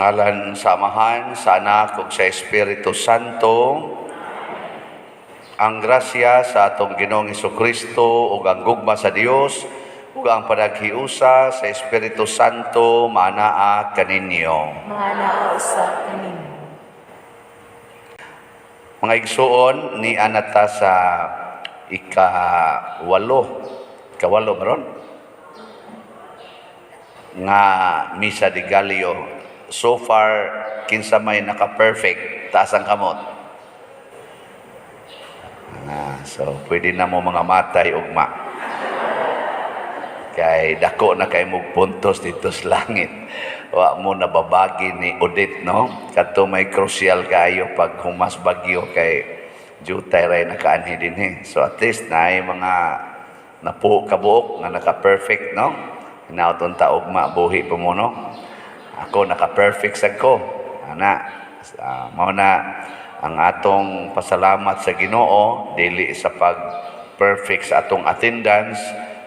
ngalan sa Amahan, sa Anak, ug sa Espiritu Santo, ang grasya sa atong Ginoong Hesukristo ug ang gugma sa Dios ug ang panaghiusa sa Espiritu Santo manaa kaninyo. Manaa usa kaninyo. Mga igsuon, ni anata sa ikawalo maron nga Misa de Gallio. So far, kinsa may naka-perfect, taas ang kamot. So, pwede na mo mga matay ugma. Kay dako na kay mong puntos dito sa langit. Wa mo nababagi ni Odette, no? Kato may crucial kayo pag humas bagyo kay jutay ray nakaanhi din eh. So at least na ay mga napo kabuok nga naka-perfect, no? Hinauton ta ugma buhi pa mo, no? Ako naka-perfect sad ko. Mao na ang atong pasalamat sa Ginoo dili sa pag-perfect sa atong attendance,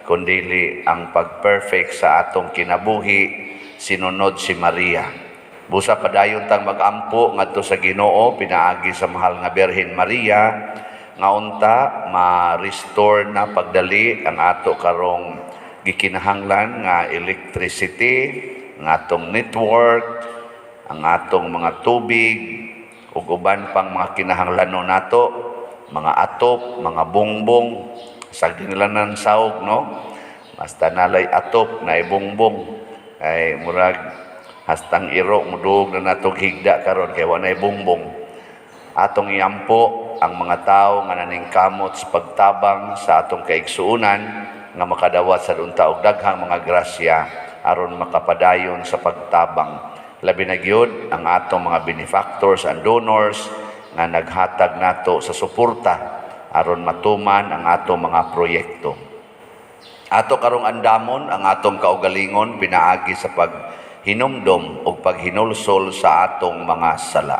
kundi ang pag-perfect sa atong kinabuhi sinunod si Maria. Busa padayon tang mag-ampo ngadto sa Ginoo pinaagi sa mahal nga Birhen Maria nga unta ma-restore na pagdali ang ato karong gikinahanglan nga electricity, ang atong network, ang atong mga tubig ug uban pang mga kinahanglanon nato, mga atop, mga bongbong, sagdi nila ng sahog, no? Basta nalay atop na ibongbong ay murag hastang iro mudug na natong higda karon kay wanay bongbong. Atong iampo ang mga tawo nga naningkamot sa pagtabang sa atong kaigsuunan nga makadawat sa unta og daghang mga grasya aron makapadayon sa pagtabang. Labi na gyud ang atong mga benefactors and donors nga naghatag nato sa suporta aron matuman ang atong mga proyekto. Ato karong andamon ang atong kaugalingon pinaagi sa paghinumdom o paghinulsol sa atong mga sala.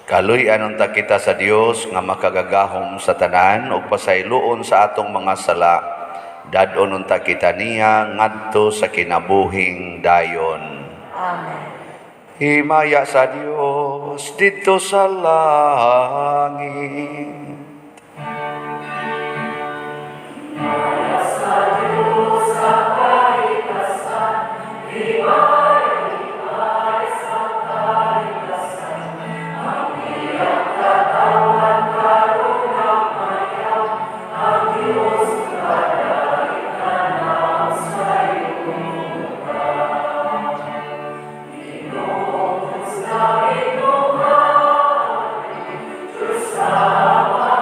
Kaluy-an unta kita sa Dios nga makagagahom sa tanan ug pasayloon sa atong mga sala. Dadon unta kita niya ngadto sa kinabuhing dayon. Amen. Himaya sa Dios dito sa langit. Sama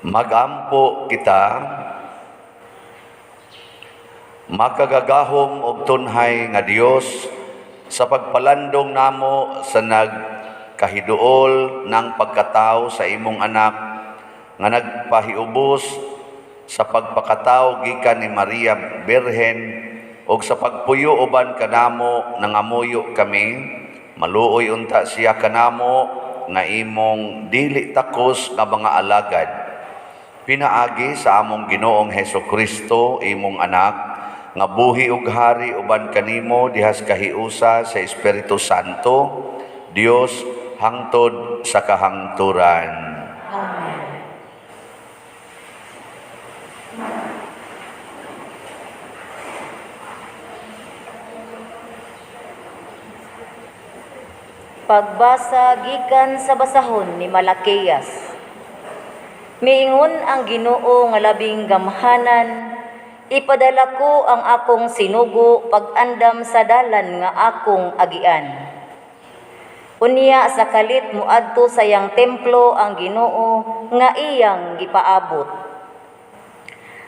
Magampo kita, makagagahom og tunhay nga Dios sa pagpalandong namo sa nagkahiduol ng pagkatao sa imong anak nga nagpahiubos sa pagpakatao gikan ni Maria Birhen og sa pagpuyo uban kanamo nangamuyo kami, maluoy unta siya kanamo nga imong dili takos nga mga alagad. Pinaagi sa among Ginoong Hesukristo imong anak nga buhi ug hari uban kanimo dihas kahiusa sa Espiritu Santo, Dios hangtod sa kahangturan. Amen. Pagbasa gikan sa basahon ni Malakias. Miingon ang Ginoo nga labing gamhanan, ipadala ko ang akong sinugo pag-andam sa dalan nga akong agian. Unya sa kalit muadto sa iyang templo ang Ginoo nga iyang gipaabot.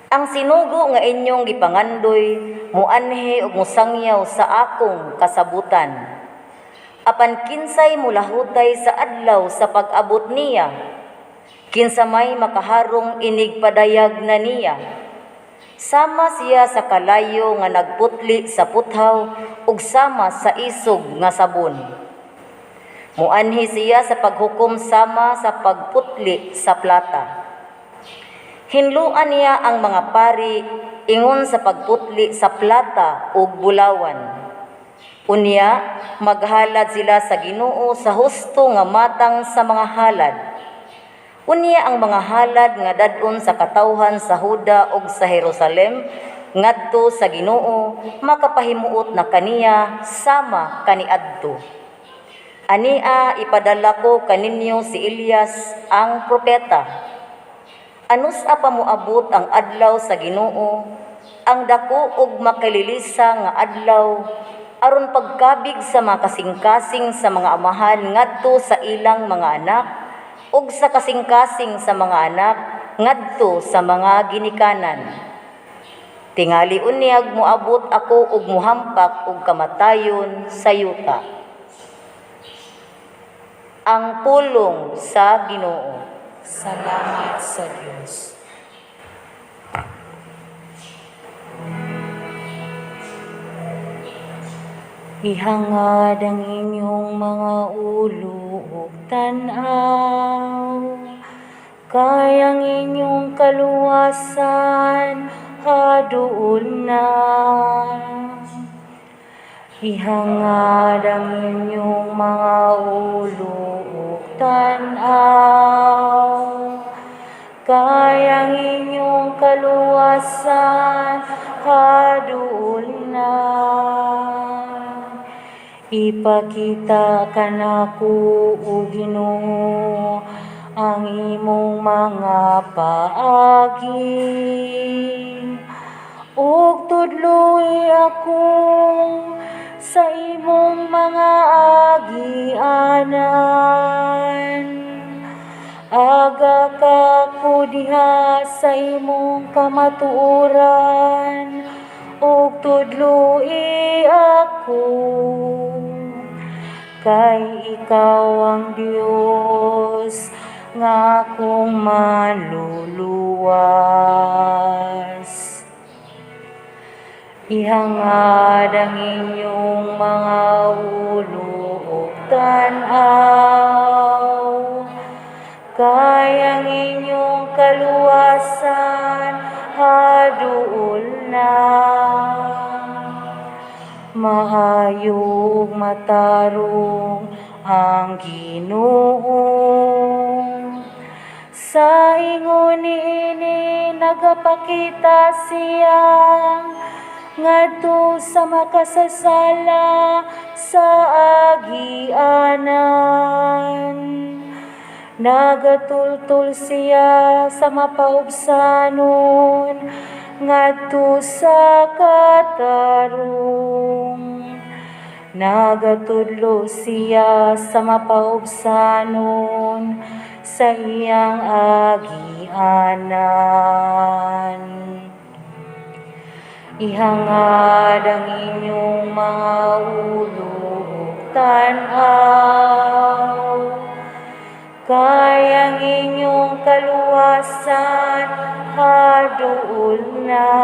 Ang sinugo nga inyong gipangandoy muanhi ug musangyaw sa akong kasabutan. Apan kinsay mulahutay sa adlaw sa pag-abot niya, kinsa may makaharong inig padayag na niya. Sama siya sa kalayo nga nagputli sa puthaw ug sama sa isog nga sabon. Muanhi siya sa paghukom sama sa pagputli sa plata. Hinluan niya ang mga pari ingon sa pagputli sa plata ug bulawan. Unya, maghalad sila sa Ginoo sa husto nga matang sa mga halad. Unya ang mga halad nga dadon sa katawhan sa Huda ug sa Jerusalem ngadto sa Ginoo makapahimuot na kaniya sama kaniadto. Ania ipadala ko kaninyo si Elias ang propeta. Anus apa moabot ang adlaw sa Ginoo, ang dako ug makalilisa nga adlaw aron pagkabig sa mga kasing-kasing sa mga amahan ngadto sa ilang mga anak ug sa kasing-kasing sa mga anak ngadto sa mga ginikanan. Tingali unyag moabot ako ug muhampak ug kamatayon sa yuta. Ang pulong sa Ginoo. Salamat sa Diyos. Ihangad ang inyong mga ulo ug tan-aw, kay ang inyong kaluwasan haduol na. Ihangad ang inyong mga ulo ug tan-aw, kay ang inyong kaluwasan haduol na. Ipakita kanako, O Ginoo, ang imong mga paagi, ug tudloy ako sa imong mga agianan. Aga ka ko diha sa imong kamatuoran, ug tudloy ako. Kay ikaw ang Dios nga akong maluluwas. Ihangad ang inyong mga ulo ug tan-aw, kay ang inyong kaluwasan haduol na. Maayo ug matarong ang Ginoo, sa ingon niini nagapakita siya ngadto sa makasasala sa agianan. Nagatultol siya sa mapaubsanon ngadto sa katarong. Nagatudlo siya sa mapaubsanon sa iyang agianan. Ihangad ang inyong mga ulo ug tan-aw, kay ang inyong kaluwasan haduol na.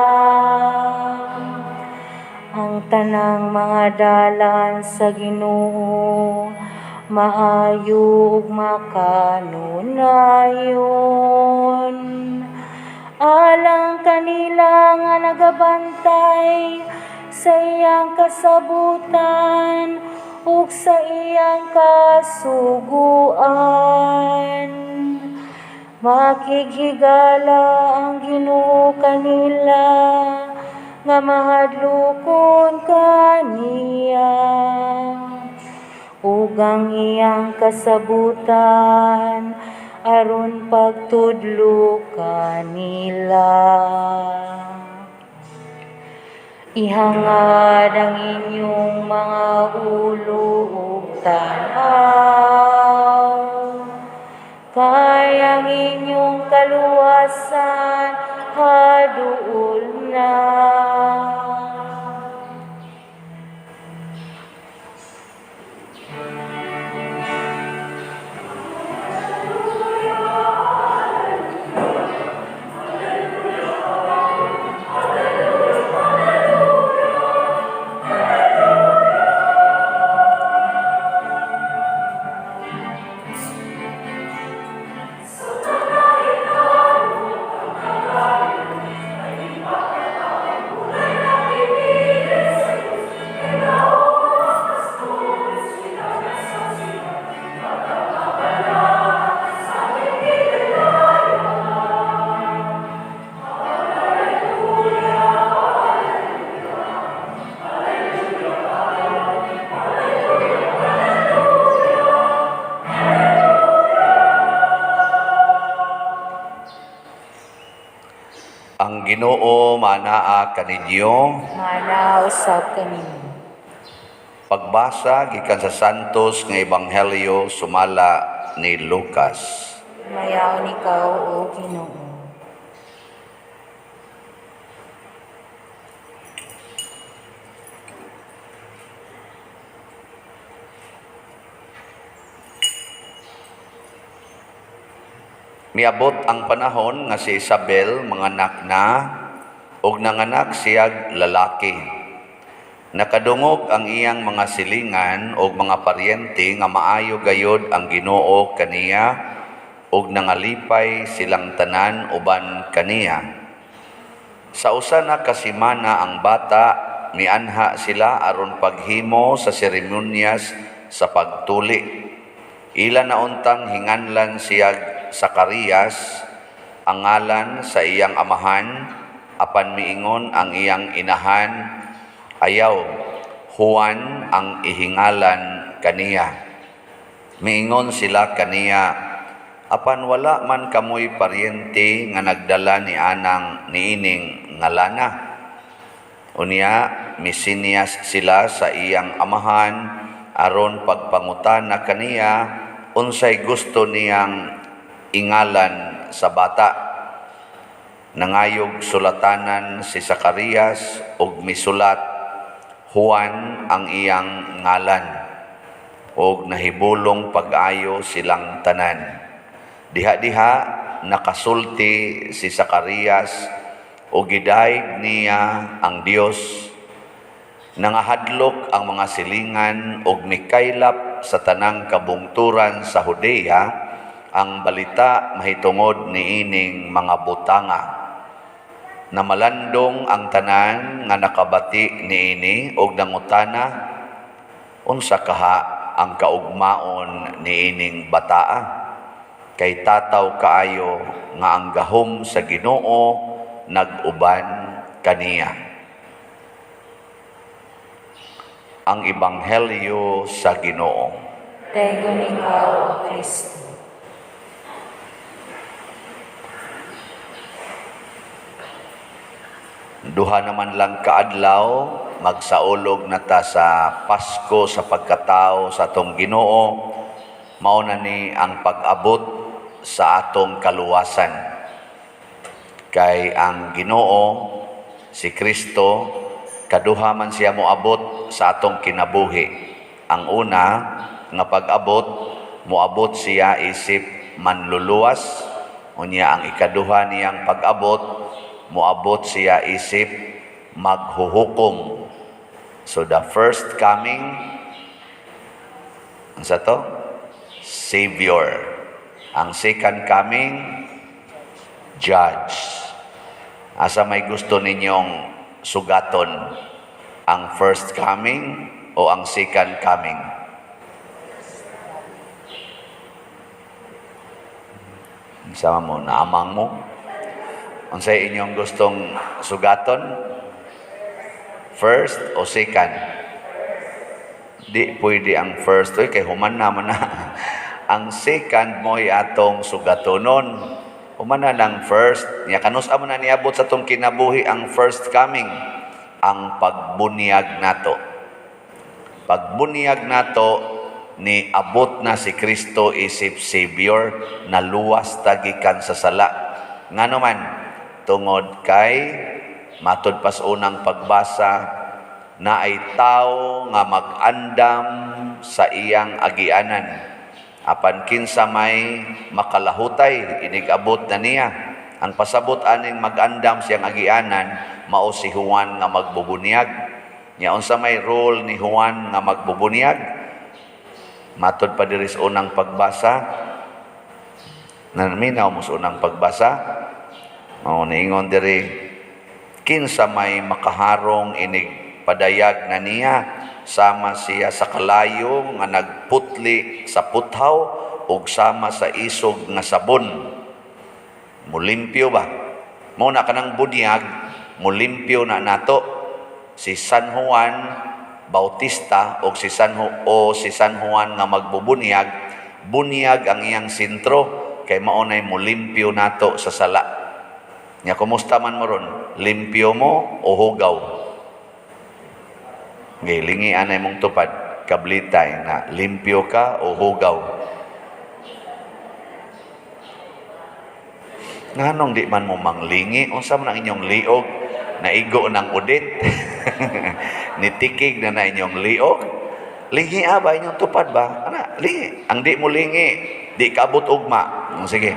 Ang tanang mga dalan sa Ginoo maayo ug makanunayon. Alang kanila nga nagabantay sa iyang kasabutan ug sa iyang kasuguan. Makighigala ang Ginoo kanila nga mahadlokon kaniya, ug ang iyang kasabutan aron pagtudlo kanila. Ihangad ang inyong mga ulo ug tan-aw, kay ang inyong kaluwasan haduol na. Ang Ginoo manaa kaninyo. Manaw sab kanimo. Pagbasa gikan sa Santos nga Ebanghelyo sumala ni Lucas. Mayaon ikaw o Ginoo. Miabot ang panahon nga si Isabel manganak na ug nanganak siyag lalaki. Nakadungog ang iyang mga silingan ug mga paryente nga maayo gayod ang Ginoo kaniya ug nangalipay silang tanan uban kaniya. Sa usa na kasimana ang bata mianha sila aron paghimo sa seremonyas sa pagtuli. Ila na untang hinganlan siyag Zacarias ang ngalan sa iyang amahan, apan miingon ang iyang inahan, ayaw, Juan ang ihingalan kaniya. Miingon sila kaniya, apan wala man kamoy paryente nga nagdala ni anang niining ngalana. Unya, misinias sila sa iyang amahan, aron pagpangutana kaniya, unsay gusto niyang ingalan sa bata. Nangayog sulatanan si Zacarias ug misulat Juan ang iyang ngalan, ug nahibulong pag-ayo silang tanan. Diha-diha nakasulti si Zacarias ug gidayeg niya ang Dios. Nangahadlok ang mga silingan ug mikaylap sa tanang kabungturan sa Judea ang balita mahitungod niining mga butanga. Namalandong ang tanan nga nakabati niini ug nangutana, unsa kaha ang kaugmaon niining bataa? Kay tataw kaayo nga ang gahom sa Ginoo nag-uban kaniya. Ang Ebanghelyo sa Ginoo. Dayon ikaw o Kristo. Duha naman lang kaadlaw, magsaulog na ta sa Pasko sa pagkatao sa atong Ginoo. Mao na ni ang pag-abot sa atong kaluwasan. Kay ang Ginoo, si Kristo, kaduha man siya moabot sa atong kinabuhi. Ang una nga pag-abot, moabot siya isip manluluwas. Unya ang ikaduha niyang pag-abot, moabot siya isip maghuhukom. So the first coming, ang sa to? Savior. Ang second coming, Judge. Asa may gusto ninyong sugaton? Ang first coming o ang second coming? Sama mo, naamang mo? Unsay inyong gustong sugaton? First o second? Di pwede ang first. Kay human naman na. Ang second mo ay atong sugatonon. Human na ng first. Niya kanusa mo na niabot sa itong kinabuhi ang first coming. Ang pagbunyag nato. Pagbunyag nato, ni abot na si Kristo isip Savior na luwas tagikan sa sala. Ngano man, tungod kay matud pas unang pagbasa na ay tao nga mag-andam sa iyang agianan. Apan kinsa may makalahutay, inigabot na niya. Ang pasabot aning mag-andam siyang agianan, mao si Juan nga magbubunyag. Nya unsa may role ni Juan nga magbubunyag? Matod pa diri sa unang pagbasa, naminaw mo sa unang pagbasa, mao niingon diri, kinsa may makaharong inig padayag na niya, sama siya sa kalayo nga nagputli sa puthaw ug sama sa isog nga sabon. Mulimpyo ba? Muna kanang bunyag, mulimpyo na nato si San Juan Bautista o si San Juan nga magbubunyag. Bunyag ang iyang sentro kay maunay mulimpyo nato sa sala. Nya kumusta man mo ron? Limpyo mo o hugaw? Gilingi anay mong tupad, kablitay na limpyo ka o hugaw. Nganong di man mo manglingi? Unsa man ang inyong liog? Naigo ng udit? Nitikig na inyong liog? Lingi ba inyong tupad ba? Ana, lingi. Ang di mo lingi, di kabot ugma. Sige.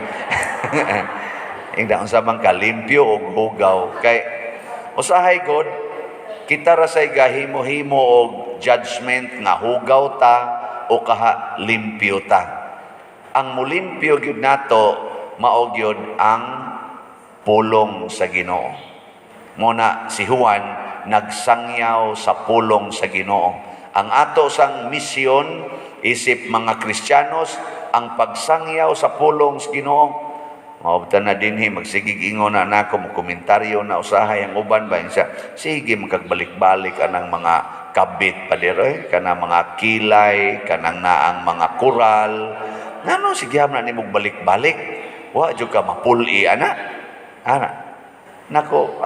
Ingda unsa man ka limpyo o hugaw. Kay usahay God, kita ra say gahimo-himo og judgment nga hugaw ta o kaha limpyo ta. Ang mulimpyo gyud nato mao gyud ang pulong sa Ginoo. Muna si Juan nagsangyaw sa pulong sa Ginoo. Ang ato sang misyon isip mga Kristiyanos ang pagsangyaw sa pulong sa Ginoo. Maubtan na dinhi magsigig ingon na nako mo komentaryo na usahay ang uban ba siya. Sige magkagbalik-balik anang mga kabit pa diri kana mga kilay kanang naang mga kural. Ngano sige na nimo balik-balik. Wa jud ka mapuli ana. Nako,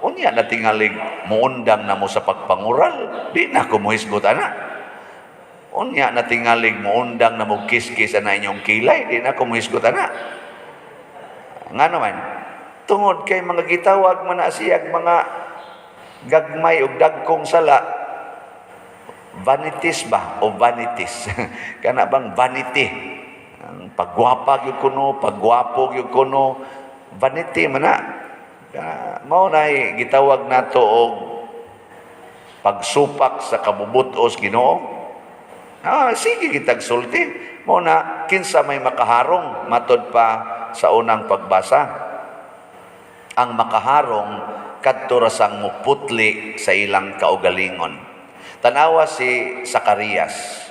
unya na tingalig muundang na mo sa pagpangural. Di na ko mohisgot ana. Unya na tingalig muundang na mo kiskis ana inyong kilay. Di na ko mohisgot ana. Nga naman, tungod kay mga gitawag man na siyag mga gagmay o dagkong sala, vanities ba o vanities? Kana bang vanity? Ang pagwapa gyud kuno, pagwapo gyud kuno, vanity man na. Mao nay gitawag nato og pagsupak sa kabubutos Ginoo. Sige kitag sulti. Mao na kinsa may makaharong matod pa sa unang pagbasa. Ang makaharong kadto ra sang muputli sa ilang kaugalingon. Tanawa si Zacarias.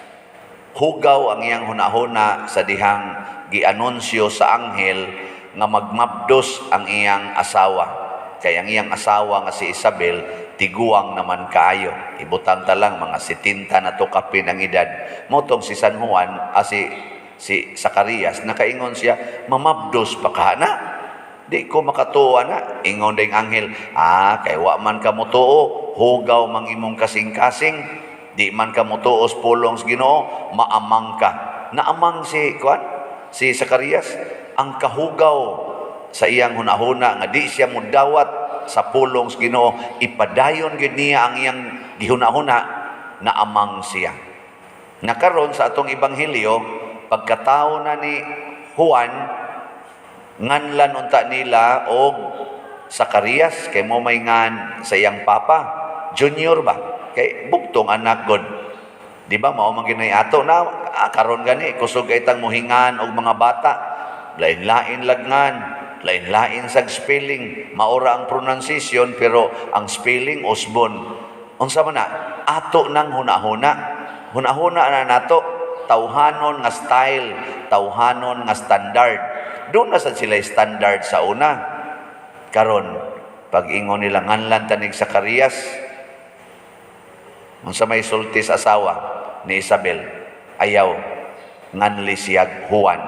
Hugaw ang iyang hunahuna sa dihang gianunsyo sa anghel nga magmabdos ang iyang asawa. Kaya ang iyang asawa nga si Isabel tiguang naman kaayo. Ibutang talang mga 70 na tukapin ang edad. Motong si San Juan, si Zacarias, nakaingon siya, mamabdos pa ka na. Di ko makatuwa na. Ingon ding anghel, kay wa man ka mutuo, hugaw mang imong kasing-kasing, di man ka mutuos pulong sa Ginoo, maamang ka. Naamang si si Zacarias, ang kahugaw sa iyang hunahuna nga di siya mudawat sa pulong sa Ginoo, ipadayon gid niya ang iyang gihunahuna na amang siya. Nakaron sa atong ebanghelyo, pagkatawo na ni Juan, nganlan unta nila og Zacarias, kay mo may ngan sa iyang papa, junior ba? Kay buktong anak god. Di ba mao man ginay ato na karon gani kusog itang muhingan og mga bata, lain-lain lagngan, lain-lain sa spelling, maura ang pronunciation pero ang spelling usbon. Unsa man na? Ato nang hunahuna. Hunahuna na nato, tawhanon nga style, tawhanon nga standard. Doon na sad sila standard sa una. Karon pag ingon nila nganlan tanig Zacarias, unsa may sultis asawa ni Isabel, ayaw nganli siya Juan.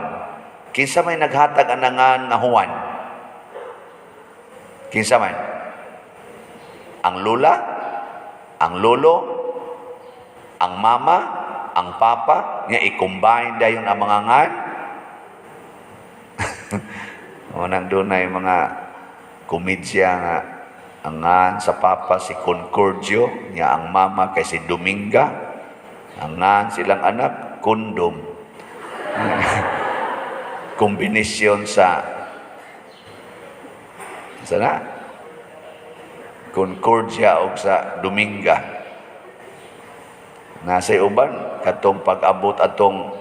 Kinsa may naghatag anangan nga Juan? Kinsa man? Ang lula, ang lolo, ang mama, ang papa, nga i-combine dayon ang mga ngan. Unang doon na yung mga komedya nga ang ngan sa papa si Concordio, nga ang mama kay si Dominga, ang ngan silang anak, Kondom. Kombinasyon sa sana Concordia o sa Dominga. Nasa uban katong pag-abot atong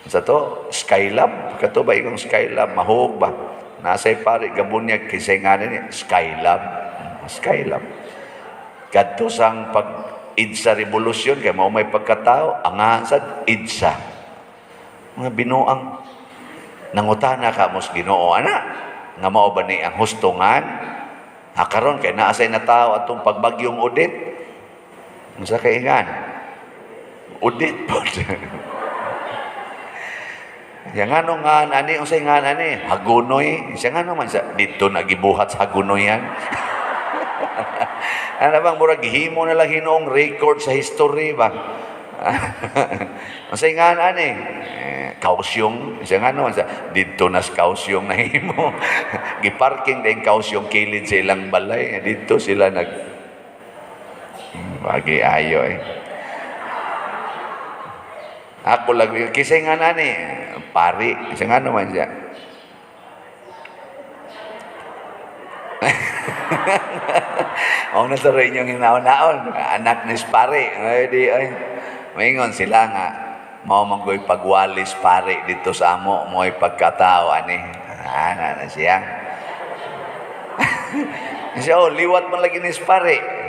sa to Skylab, kato ba ikong Skylab mahog ba? Nasa pare gabunyag kisay nga ni Skylab. Kadto sang pag IDSA revolusyon kay mao may pagkatao angahan sad IDSA. Mga binuang nangutana ka mos Ginoo ana nga mao ba ni ang hustongan? Karon kay naa say natao atong pagbagyong Odette. Unsa kay ingan? Odette po. Yang ano nga ani unsay nga ani Hagunoy siya nga naman sa dito nagibuhat sa Hagunoy yan. Ano bang murag gihimo na lang Hinoong record sa history ba? Unsay nga ani kausyong siya nga naman sa dito nas kausyong nahimo. Giparking ding kausyong kilid sa ilang balay dito sila nag bagi ayo Ako lang, kisay nga nani, pari, isa nga naman siya. Ang natuloy niyong hinaon-naon, anak ni pari. Ay, di, ay. Maingon sila nga, mao manggoy pagwalis pari dito sa amo, mo'y pagkatao, ani. Na siya. Siya, liwat man lagi ni pari.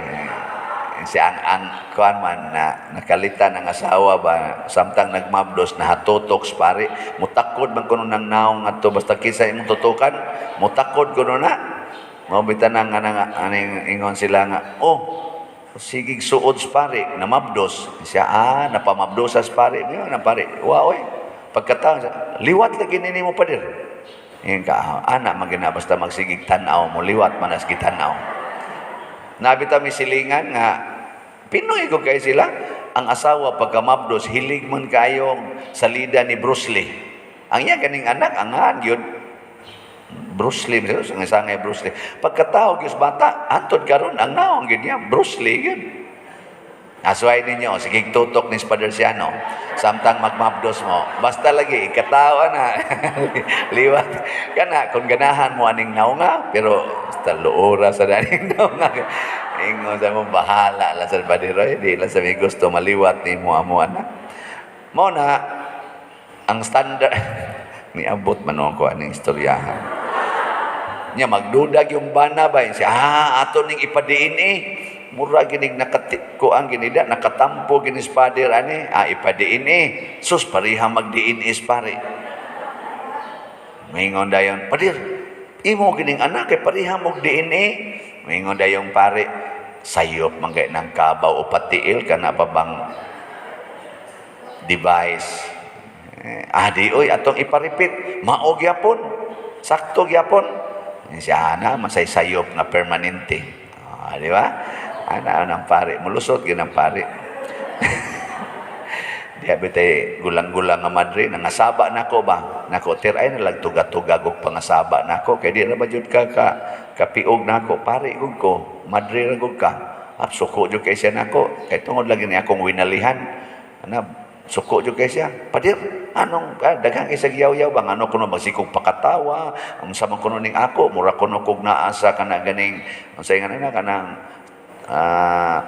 Siya ang kuan man na nakalitan ang asawa ba samtang nagmabdos na hatutok pare mutakod man kuno nang naong adto basta kinsa imong tutukan mutakod kuno na mao bitan nang aning ingon sila nga sige suod pare na mabdos siya napamabdosas pare niyo na pare wa oy pagkataon liwat lagi nimo padir ing ka ana magina basta magsigig tan-aw mo liwat manas gitanaw nabita mi silingan nga Pinoy ko kay sila. Ang asawa pagkamabdos, hilig man kayong salida ni Bruce Lee. Ang iya kaning anak, angan yun. Bruce Lee, sangay Bruce Lee. Pagkatawag yung bata, antod karon ang naong yun niya, Bruce Lee yun. Asway ninyo, sige tutok ni Spaderciano. Samtang magmabdos mo, basta lagi, ikatawa na. Liwat. Kana, kung ganahan mo aning naunga, pero basta luura sa daning naunga. Ingon sa mong bahala lang sa badiroy, di lang sa may gusto maliwat ni mo anak. Mo na, ang standard, niabot man ko aning istoryahan. Nya magdudag yung bana ba, siya, ato ning ipadiin mura ginig nakatiko ang ginida, nakatampo ginis pader ani, ipadiin sus pariha magdiin pare. Maingon dayon, padir, imo gining anak kay pariha magdiin Maingon dayong pare, sayop manggay ng kabaw o patiil ka na pa bang device. Di oy, atong iparipit, maog yapon, sakto yapon. Siya na, masay sayop na permanente. Di ba? Ana ng pare, mulusot ginang pare. Diya bitay gulang-gulang nga madre, nangasaba nako ba? Nako tiray na lang tuga-tuga og pangasaba nako kay di ra ba jud ka kapiog nako, pare gud ko, madre ra gud ka. Suko jud kay siya nako, kay tungod lagi ni akong winalihan. Suko jud kay siya. Padir, anong daghang isa giyaw-yaw bang ano kuno magsikog pakatawa, unsa man kuno ning ako, mura kuno kog naasa kana ganing unsay nga na kanang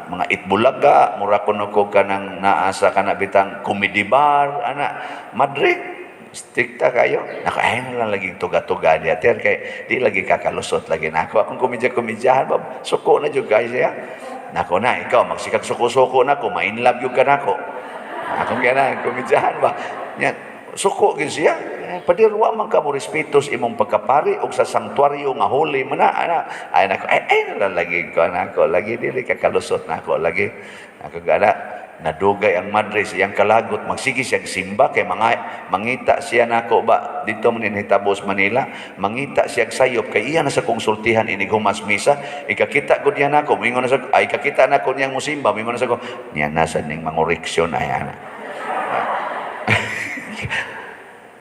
mga itbulaga, mura kuno kog kanang naasa kana bitang comedy bar, ana madre strikta kayo. Nako ay na lang lagi tuga-tuga diya ter kay di lagi kakalusot lagi nako. Akong komedya-komedyahan ba, suko na jud kay siya. Nako na ikaw magsikag suko-suko nako, ma-in love jud ka nako. Akong gana komedyahan ba. Yan, suko gid siya. Padir wa man ka mo respeto sa imong pagkapari og sa sanktuaryo nga holy man na ana. Ay nako ay lagi ko nako, lagi dili ka kalusot nako lagi. Ako gana nadugay ang madre siyang kalagot, magsige siya simba kay mga mangita siya nako ba dito man hitabo sa Manila, mangita siya sayop kay iya na sa konsultihan inig humas misa, ikakita gud niya nako, mingon na sa ay kakita nako niyang musimba, mingon na sa ko niya nasa ning mangoreksyon ay ana.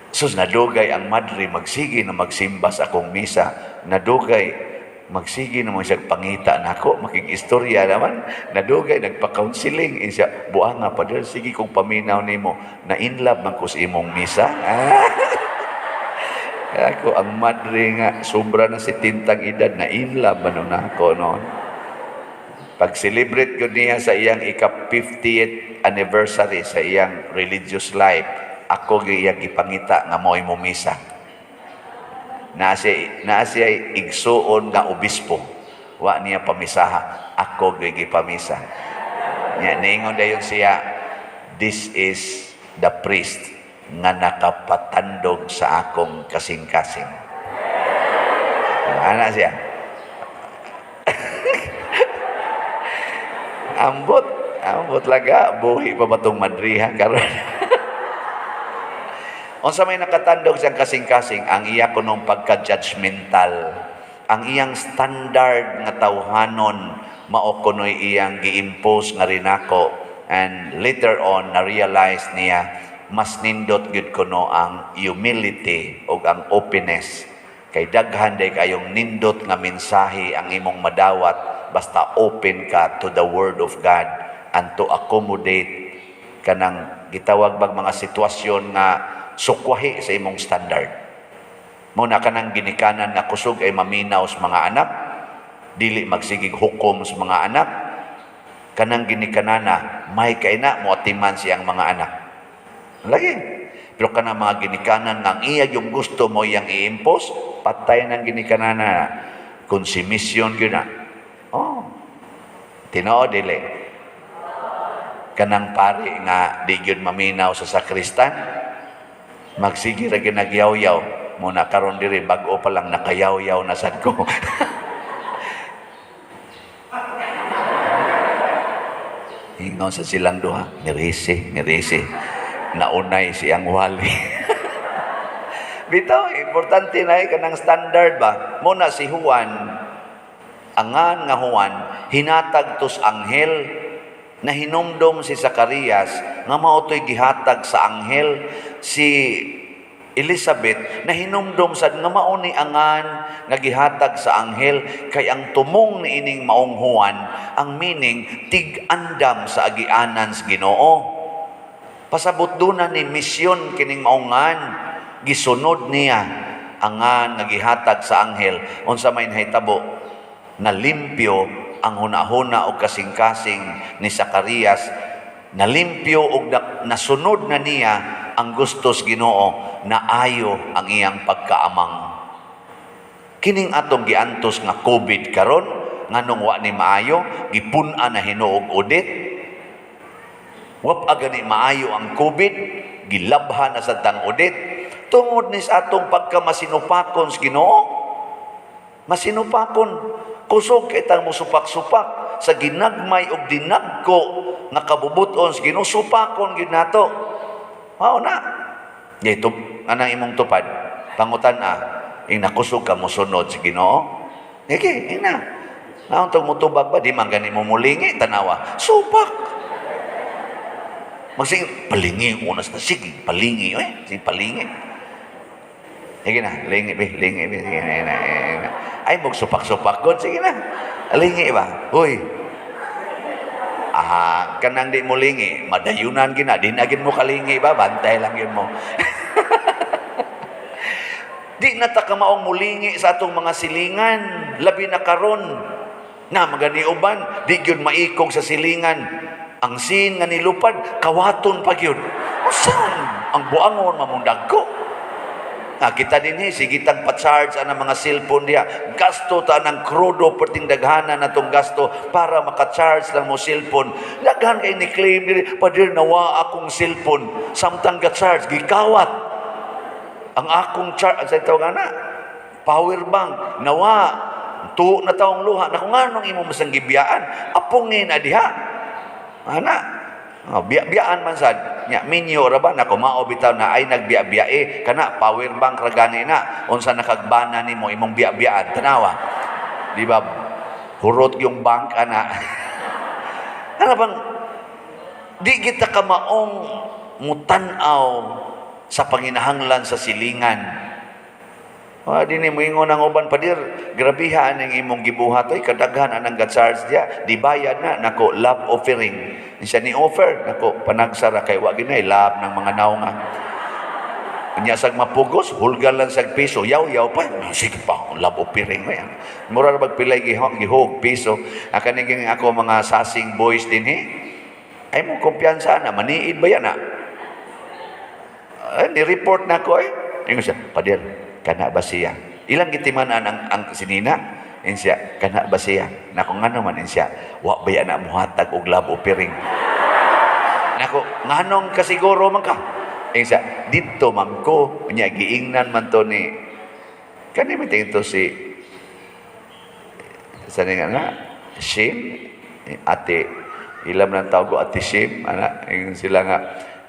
Sus nadugay ang madre magsige na magsimba sa akong misa, nadugay magsige naman siya pangita nako, makigistorya naman, nadugay nagpa-counseling siya, buanga pa dahil sige kong paminaw nimo na in love man ko sa imong misa. Ako ang madre nga sobra na 70 edad na in love man nako noon. Pag-celebrate ko niya sa iyang ika-50th anniversary sa iyang religious life, ako giyang ipangita nga mo'y mo misa. Na siya igsuon nga obispo, wa niya pamisaha, ako gigi pamisa. Nya niingon dayon siya, this is the priest nga nakapatandog sa akong kasing-kasing. Ana siya. ambot laga, buhi pa ba itong madriha karon? Unsa may nakatandog siyang kasing-kasing, ang iya kunong pagka-judgmental, ang iyang standard nga tawhanon mao kunoy iyang gi-impose nga rin ako, and later on na-realize niya mas nindot gyud kuno ang humility o ang openness, kay daghan day kayong nindot nga mensahe ang imong madawat basta open ka to the word of God and to accommodate kanang gitawag bag mga sitwasyon nga sukwahi sa imong standard. Muna ka ng ginikanan na kusog ay maminaw sa mga anak, dili magsigig hukom sa mga anak, kanang ginikanana, may kaina, muatiman siyang mga anak. Lagi. Pero kanang mga ginikanan ng iya yung gusto mo yang i-impose, patay ng ginikanana. Konsumisyon yun na. Oh. Tinoo, dili. Kanang pari nga di yun maminaw sa sakristan, magsige ra ginagyaw-yaw muna karon diri bag-o pa lang nakayaw-yaw na sad ko. Ingon sa silang duha, nirisi. Naunay siyang wali. Bitaw, importante na kanang standard ba? Muna si Juan, angan nga Juan, hinatag tos anghel, na hinumdom si Zacarias nga mautoy gihatag sa anghel, si Elizabeth na hinumdom sad nga mao ni angan nga gihatag sa anghel, kay ang tumong ni ining maong Juan ang meaning tig-andam sa agianan sa Ginoo. Pasabot doon ni misyon kining maungan, gisunod niya angan nga gihatag sa anghel. Unsa may nahitabo, nalimpyo ang hunahuna o kasing-kasing ni Zacarias, nalimpyo o nasunod na niya ang gustos Ginoo, na ayo ang iyang pagkaamang. Kining atong giantos nga COVID karon, nganong wa ni maayo, gipun-an na hinuog udit, wap agani maayo ang COVID, gilabhan na sa tang udit, tungod ni sa atong pagkamasinupakon sa Ginoo. Masinupakon, kusog kitang musupak-supak sa ginagmay og dinagko nga kabubuton sa Ginoo, supakon gid nato. Mao na. Dito anang imong tupad, pangutan-a, ing nakusog ka mosunod sa Ginoo. Ike, ina. Naon tong mutubag ba di man gani mo mulingi tanawa. Supak. Magsing, palingi, unas na, sige, palingi, sige, palingi. Sige na, lingi, lingi, sige na. Ay, magsupak-supak ko, sige na. Lingi ba? Uy, kanang di mo lingi, madayunan gina, di nagin mo kalingi ba? Bantay lang yun mo. Di na ta kamaong mulingi sa atong mga silingan, labi na karon na maganiuban, di gyud maikog sa silingan. Ang sin nga nilupad, kawaton pa gyud. Usan ang buangon mamundag ko. Kita din sigitang pa-charge ang mga cellphone diya. Gasto ta ng krudo perting daghanan natong gasto para maka-charge lang mo cellphone. Daghan kay ni claim diri, padir nawa akong cellphone. Samtang ga-charge gikawat. Ang akong charge sa itaw nga na, power bank, nawa, tuo na taong luha, na kung anong imong masang gibiyaan, apungin na diha. Biyaan man sad. Nya, minyo ra ba, na kumao bitaw na ay nagbiya-biyae, kana, power bank ragani na, unsa nakagbana ni mo, imong biya-biyaan, tanawa. Di ba, hurot yung bank, ana. Ano bang, di kita kamaong mutanaw sa panginahanglan sa silingan. Dini mo ingon ang uban padir, grabihan ang imong gibuhat oy kadaghan anang ga-charge dia, di bayad na nako love offering. Siya ni offer nako panagsara kay wa ginay love ng mga naunga. Nya sag mapugos, hulgan lang sag piso, yaw-yaw pa. Sige pa, love offering mo yan. Mura na magpilay gihog piso. Kaniging ako mga sasing boys din ay mo kumpiyansa na maniid ba yan na? Ni-report na ko Ingon siya, padir, kana ba siya? Ilang gitimanan ang sinina? Ingon siya, kana ba siya? Nako nga naman siya, wa ba yan na muhatag og love offering? Nako, nganong kasiguro man ka? Ingon siya, dito man ko, niya, giingnan man to ni, kanimiting to si, saan nga na? Shim? Ate, ilam ng tawag ko, Ate Shim? Ingon sila nga,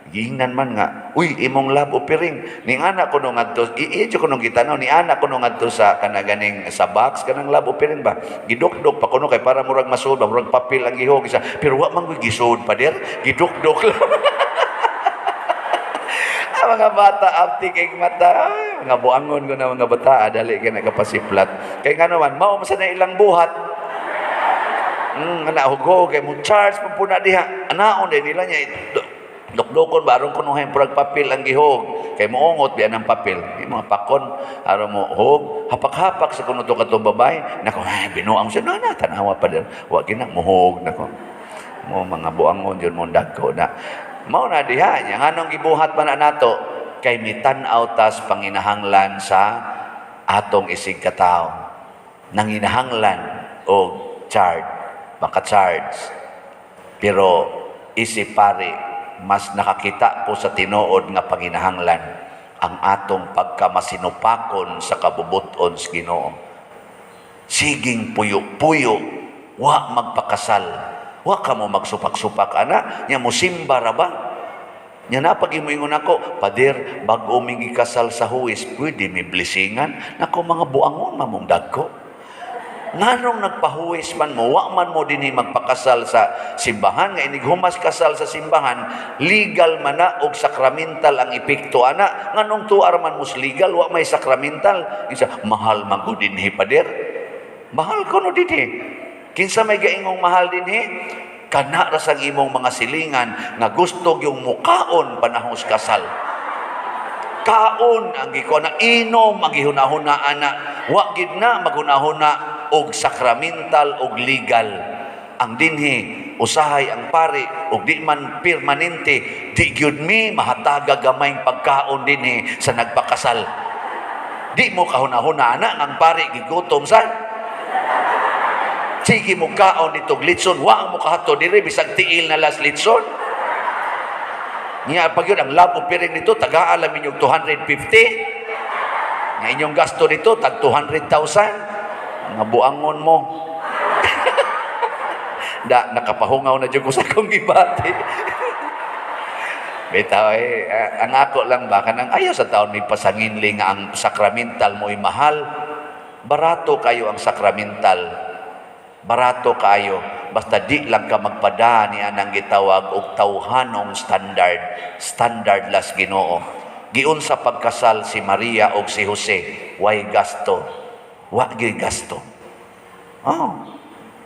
giingnan man nga, uy, imong love offering. Ning anak ko nung adto, iyo ko nung gitanaw, ni anak ko nung adto sa kanaganing sa box, kanang love offering ba? Gidok-dok pa kuno kay para murag masud, murag papel ang gihog isa. Pero wa man koy gisud pa der, gidok-dok lang. Mga bata, abti kay mata, mga buangon ko na mga bata, dali kay nagapasiplat. Kay nga naman, mao man na ilang buhat. Ana hugo kay mo charge pa puna diha. Anaon din nila niya dok-dokon ba aron kunuhay purag papel ang gihog kay moongot biya ng papel mga pakon aron mo hog hapak-hapak sa kuno to katong babay nako binuang siya na tanawa pa din wa gina mohog nako mo mga buangon jud mo dagko na mao na diha nya nganong gibuhat man nato kay mitan-aw tas panginahanglan sa atong isig katawo nanginahanglan og charge maka-charge pero isip pare mas nakakita ko sa tinuod nga panginahanglan ang atong pagkamasinupakon sa kabubuton sa Ginoo. Siging puyo-puyo, wa magpakasal. Wa ka mo magsupak-supak ana, nya mo simba ra ba? Nya napag ingon ako, pader bag-o mingi kasal sa huwis, pwede mi blessingan nako mga buangon mamong dagko. Nganong nagpahuwis man mo, wa man mo dinhi magpakasal sa simbahan, nga inighumas kasal sa simbahan, legal man na og sakramental ang epekto ana. Nganong tuar man mo legal, wa may sakramental. Isa, mahal man ko dinhi pader. Mahal ko no dinhi. Kinsa may gaingong mahal dinhi? Kana ra sang imong mga silingan nga gusto yung mukaon panahon sa kasal. Kaon ang giko na inom ang gihunahunaan na wa gid na maghunahuna og sakramental og legal ang dinhi usahay ang pari og di man permanente di gyud mi mahataga gamayng pagkaon dinhi sa nagpakasal di mo kahunahuna na ang pari gigutom sa sige mo kaon nitog litson wa mo kahato diri bisag tiil na las litson niya pag yun ang love offering nito taga-alam ninyong 250 nga inyong gasto nito tag 200,000 nga buangon mo. Nakapahungaw na dyan ko sa kong gibati. Bitaw ang ako lang ba, kanang ayaw sa taon may pasanginli nga ang sakramental mo'y mahal. Barato kayo ang sakramental. Barato kaayo, basta di lang ka magpada niya nang gitawag og tawhanong standard las Ginoo. Giun sa pagkasal si Maria og si Jose, way gasto. Wa gyud gasto.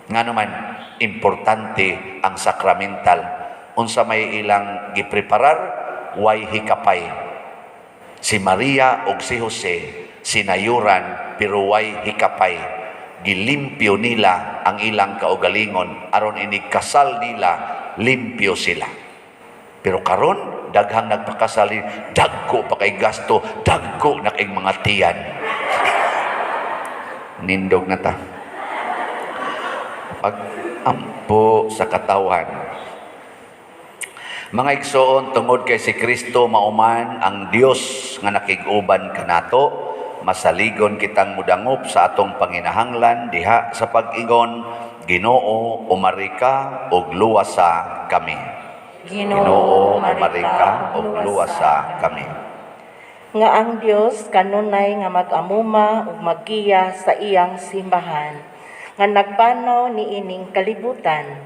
Nga naman, importante ang sakramental. Unsa may ilang gipreparar, way hikapay. Si Maria ug si Jose, sinayuran, pero way hikapay. Gilimpyo nila ang ilang kaugalingon, aron inig kasal nila, limpyo sila. Pero karon daghang nagpakasal, dagko pa kay gasto, dagko na kay mga tiyan. Nindog na ta. Pag-ampo sa katawan. Mga igsoon, tungod kay si Kristo mauman ang Dios nga nakig-uban kanato, masaligon kitang mudangop sa atong panginahanglan diha sa pag-ingon, Ginoo, umarika og luwasa kami. Ginoo, umarika og luwasa kami. Nga ang Dios kanunay nga mag-amuma ug maggiya sa iyang simbahan, nga nagpanaw ni ining kalibutan,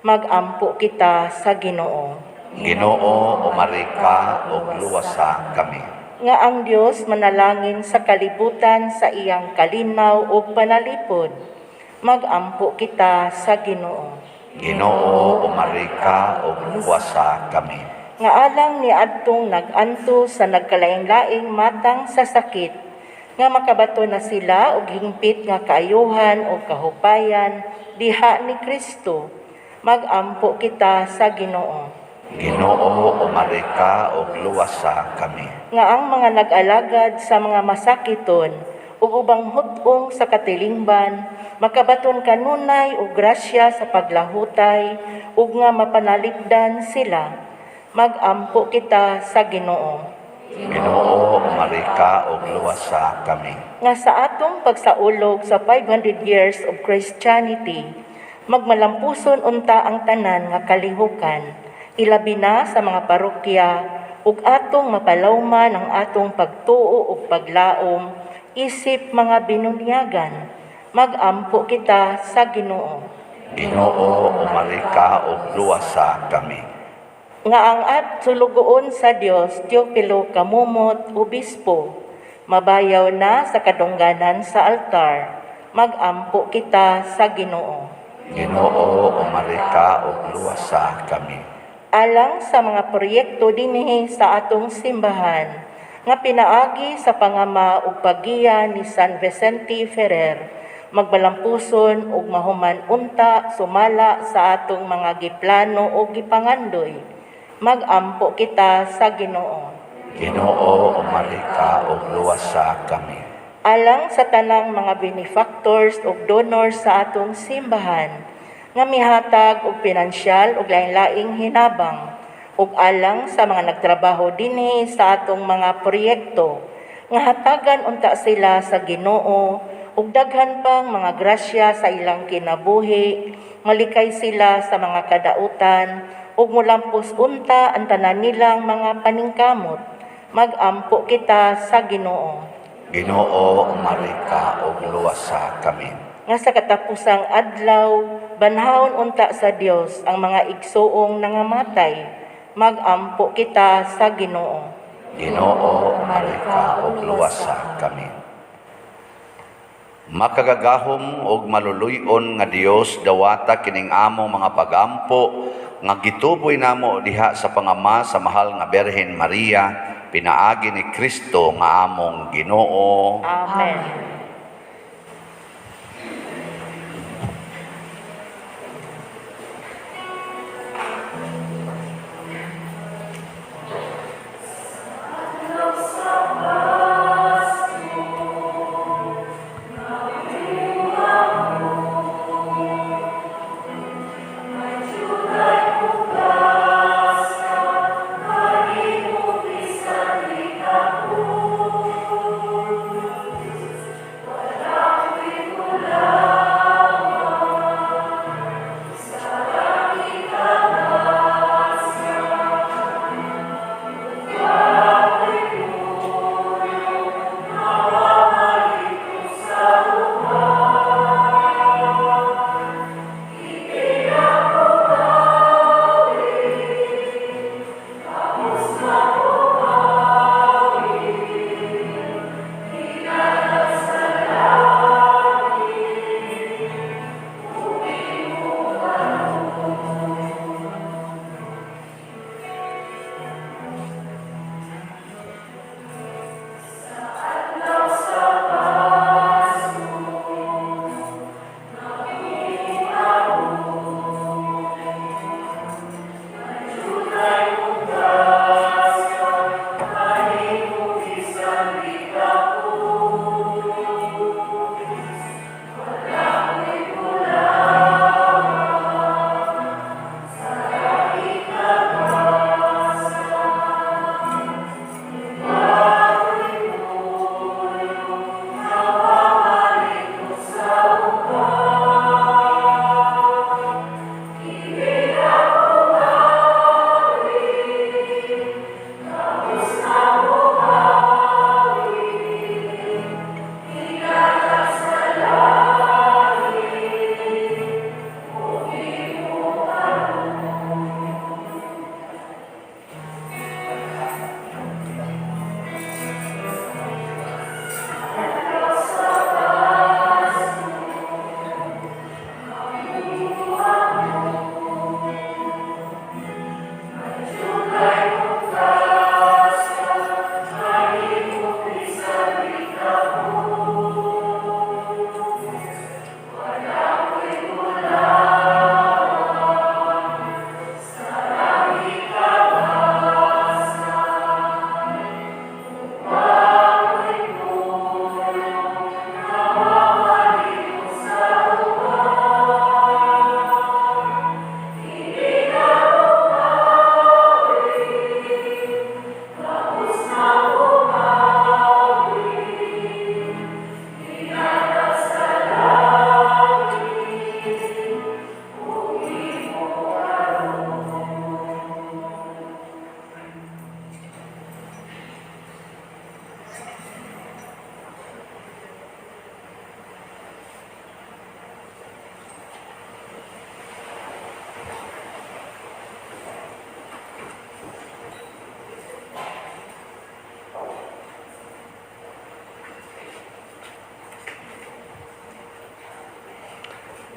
magampo kita sa Ginoo. Ginoo, umarika og luwasa kami. Nga ang Dios manalangin sa kalibutan sa iyang kalinaw ug panalipod, magampo kita sa Ginoo. Ginoo, umarika og luwasa kami. Nga alang ni adtong nag-anto sa nagkalaing-laing matang sa sakit, nga makabato na sila og hingpit nga kaayuhan o kahupayan diha ni Kristo, magampo kita sa Ginoo. Ginoo, umarika og luwasa kami. Nga ang mga nag-alagad sa mga masakiton ug ubang hutong sa katilingban, makabaton kanunay og grasya sa paglahutay ug nga mapanaligdan sila, magampo kita sa Ginoo. Ginoo, umarika og luwasa kami. Nga sa atong pagsaulog sa 500 years of Christianity, magmalampuson unta ang tanan nga kalihukan, ilabi na sa mga parokya, ug atong mapalawman ang atong pagtuo ug paglaom, isip mga binunyagan, magampo kita sa Ginoo. Ginoo, umarika og luwasa kami. Nga ang sulugoon sa Dios, Teopilo Kamumot, Obispo, mabayaw na sa kadungganan sa altar, magampo kita sa Ginoo. Ginoo, umarika og luwasa kami. Alang sa mga proyekto dinhi sa atong simbahan, nga pinaagi sa pangama ug paggiya ni San Vicente Ferrer, magbalampuson ug mahuman unta sumala sa atong mga giplano o gipangandoy, magampo kita sa Ginoo. Ginoo, umarika og luwasa kami. Alang sa tanang mga benefactors ug donors sa atong simbahan, nga mihatag og pinansyal ug lain-laing hinabang, ug alang sa mga nagtrabaho dinhi sa atong mga proyekto, nga hatagan unta sila sa Ginoo ug daghan pang mga grasya sa ilang kinabuhi, malikay sila sa mga kadautan ug mulampos unta ang tanan nilang mga paningkamot, magampo kita sa Ginoo. Ginoo, umarika og luwasa kami. Nga sa katapusang adlaw, banhawon unta sa Dios ang mga igsoong nangamatay, magampo kita sa Ginoo. Ginoo, umarika og luwasa kami. Makagagahom og maluluyon nga Dios, dawata kining among mga pagampo nga gituboy namo diha sa pangama sa mahal nga Birhen Maria, pinaagi ni Kristo nga among Ginoo. Amen.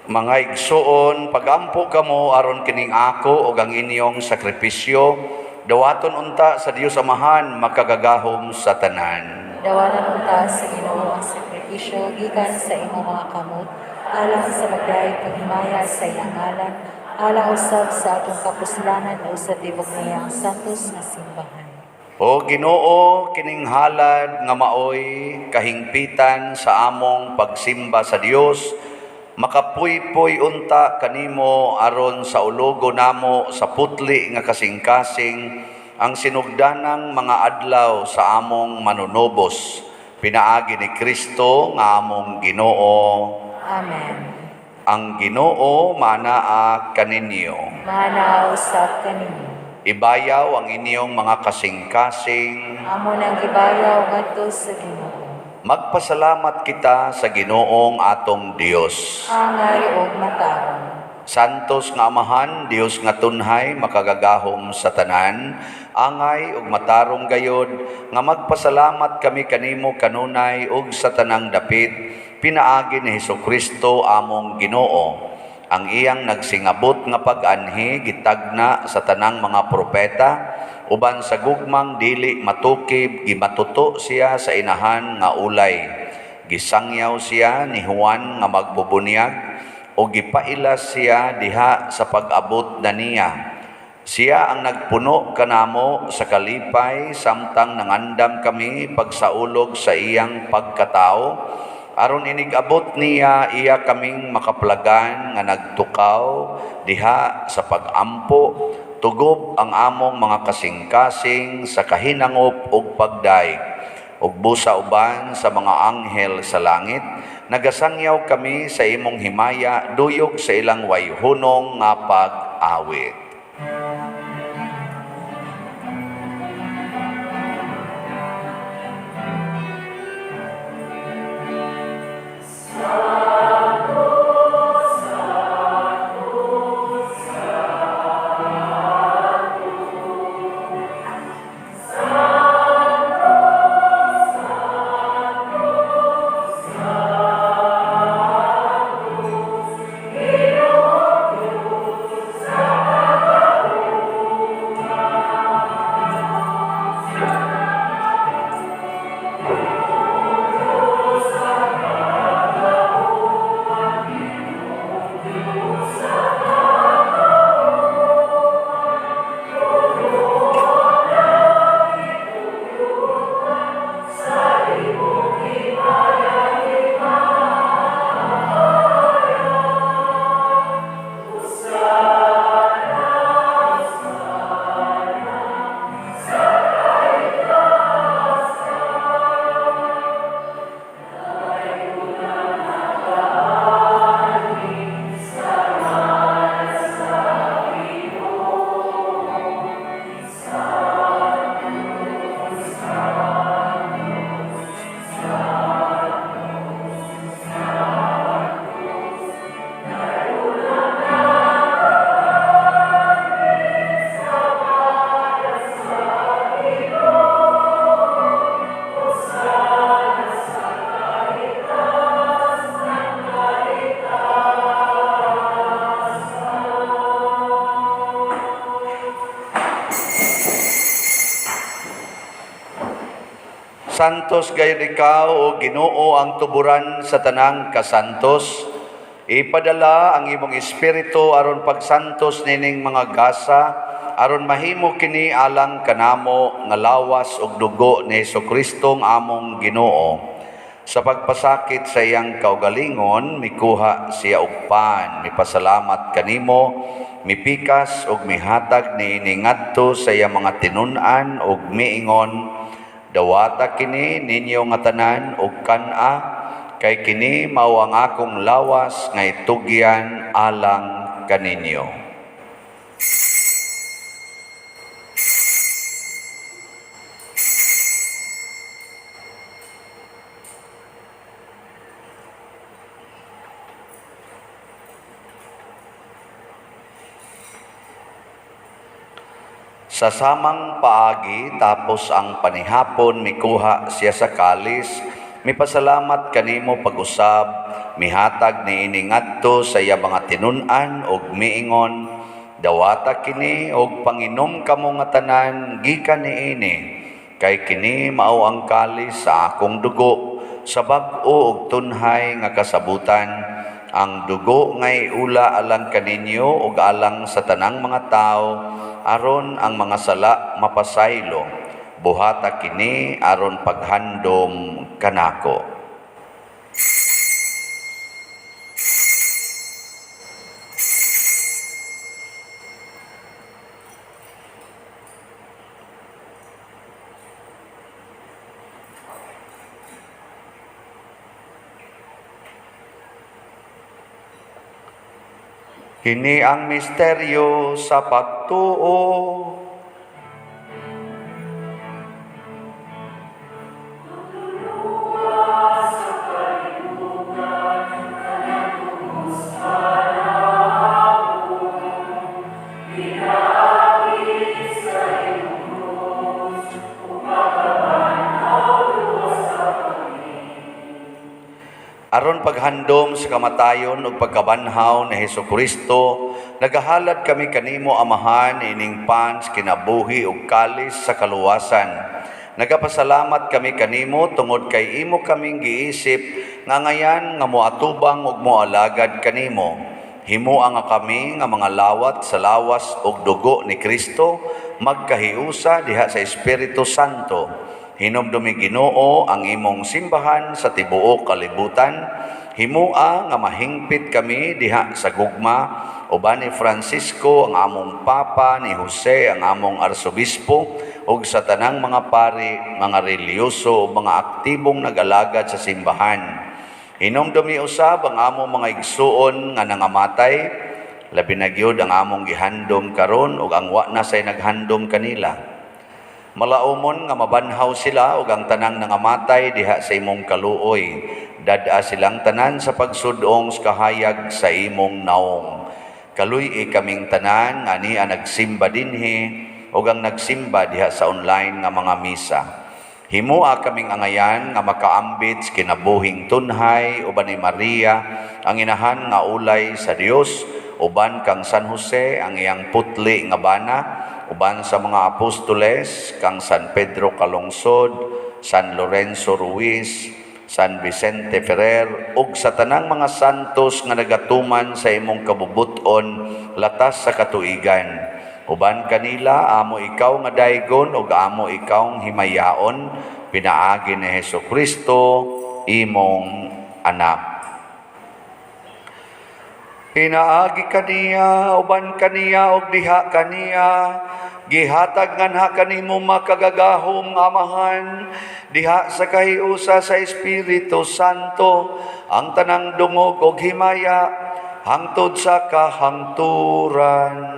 Mga igsoon, pagampo kamo aron kining ako ug ang inyong sakripisyo, dawaton unta sa Dios Amahan makagagahom sa tanan. Dawanan unta sa Ginoo ang sakripisyo gikan sa imong mga kamot, alang sa magdayeg paghimaya sa iyang ngalan, alang usab sa atong kapuslanan o sa tibok niya ang santos nga simbahan. O Ginoo, kining halad nga maoy kahingpitan sa among pagsimba sa Dios, makapuypoy unta kanimo aron sa ulogo namo sa putli nga kasing-kasing ang sinugdanang mga adlaw sa among manunobos. Pinaagi ni Kristo nga among Ginoo. Amen. Ang Ginoo manaa kaninyo. Mahanaw sa kaninyo. Ibayaw ang inyong mga kasing-kasing. Amo nang gibayaw ngadto sa Ginoo. Magpasalamat kita sa Ginoong atong Dios. Angay og matarong. Santos nga Amahan, Dios nga tunhay, makagagahom sa tanan, angay ug matarong gayod, nga magpasalamat kami kanimo kanunay ug sa tanang dapit, pinaagi ni Hesukristo among Ginoo. Ang iyang nagsingabot nga pag-anhi, gitagna sa tanang mga propeta, uban sa gugmang dili matukib, gimatuto siya sa inahan nga ulay. Gisangyaw siya ni Juan nga magbubunyag, o gipailas siya diha sa pag-abot na niya. Siya ang nagpuno kanamo sa kalipay, samtang nangandam kami pagsaulog sa iyang pagkatao. Aron inig-abot niya, iya kaming makaplagan nga nagtukaw diha sa pag-ampo, tugob ang among mga kasing-kasing sa kahinangop ug pagdaig, ug busa uban sa mga anghel sa langit. Nagasangyaw kami sa imong himaya, duyog sa ilang wayhunong nga pag-awit. Santos gayud ikaw, o Ginoo, ang tuburan sa tanang kasantos. Ipadala ang imong espiritu aron pagsantos nining mga gasa, aron mahimo kini alang kanamo nga lawas ug dugo ni Hesukristo among Ginoo. Sa pagpasakit sa iyang kaugalingon, mikuha siya og pan, mipasalamat kanimo, mipikas ug mihatag niini ngadto sa iyang mga tinun-an ug miingon, dawata kini ninyo nga tanan ug kan-a, kay kini mao ang akong lawas nga itugyan alang kaninyo. Sa samang paagi tapos ang panihapon, mikuha siya sa kalis, Mipasalamat kanimo pag-usab, mihatag ni ini ngadto sa iya mga tinun-an og miingon, dawata kini og panginom kamo nga tanan gikan niini, kay kini mao ang kalis sa akong dugo, sa bag-o og tunhay nga kasabutan, ang dugo nga iula alang kaninyo ug alang sa tanang mga tao, aron ang mga sala mapasaylo. Buhata kini aron paghandom kanako. Kini ang misteryo sa pagtuo. Aron paghandom sa kamatayon ug pagkabanhaw ni Hesukristo, nagahalad kami kanimo Amahan ining pans kinabuhi ug kalis sa kaluwasan. Nagapasalamat kami kanimo tungod kay imo kaming giisip nga ngayan nga moatubang ug moalagad kanimo. Himua nga kami nga mga lawat sa lawas ug dugo ni Kristo magkahiusa diha sa Espiritu Santo. Hinumdumi Ginoo ang imong simbahan sa tibuok kalibutan. Himua nga mahingpit kami diha sa gugma, uban ni Francisco ang among Papa, ni Jose ang among Arsobispo, ug sa tanang mga pari, mga reliyoso, mga aktibong nag-alagad sa simbahan. Hinumdumi usab ang among mga igsuon nga nangamatay, labi na gyud ang among gihandom karon ug ang wa na say naghandom kanila. Malaumon nga mabanhaw sila ug ang tanang nangamatay diha sa imong kaluoy. Dad-a silang tanan sa pagsudong sa kahayag sa imong naong. Kaluy kaming tanan nga niya nagsimba dinhi ug ang nagsimba diha sa online nga mga misa. Himua kaming angayan nga makaambit sa kinabuhing tunhay uban ni Maria, ang inahan nga ulay sa Dios, uban kang San Jose ang iyang putli nga bana, uban sa mga apostoles, kang San Pedro Calungsod, San Lorenzo Ruiz, San Vicente Ferrer, ug sa tanang mga santos nga nagatuman sa imong kabubuton latas sa katuigan. Uban kanila, amo ikaw nga daygon ug amo ikaw himayaon, pinaagi ni Hesukristo, imong anak. Pinaagi kaniya, uban kaniya, ug diha kaniya, gihatag nganha kanimo makagagahom Amahan, diha sa kahiusa sa Espiritu Santo, ang tanang dungog ug himaya, hangtod sa kahangturan.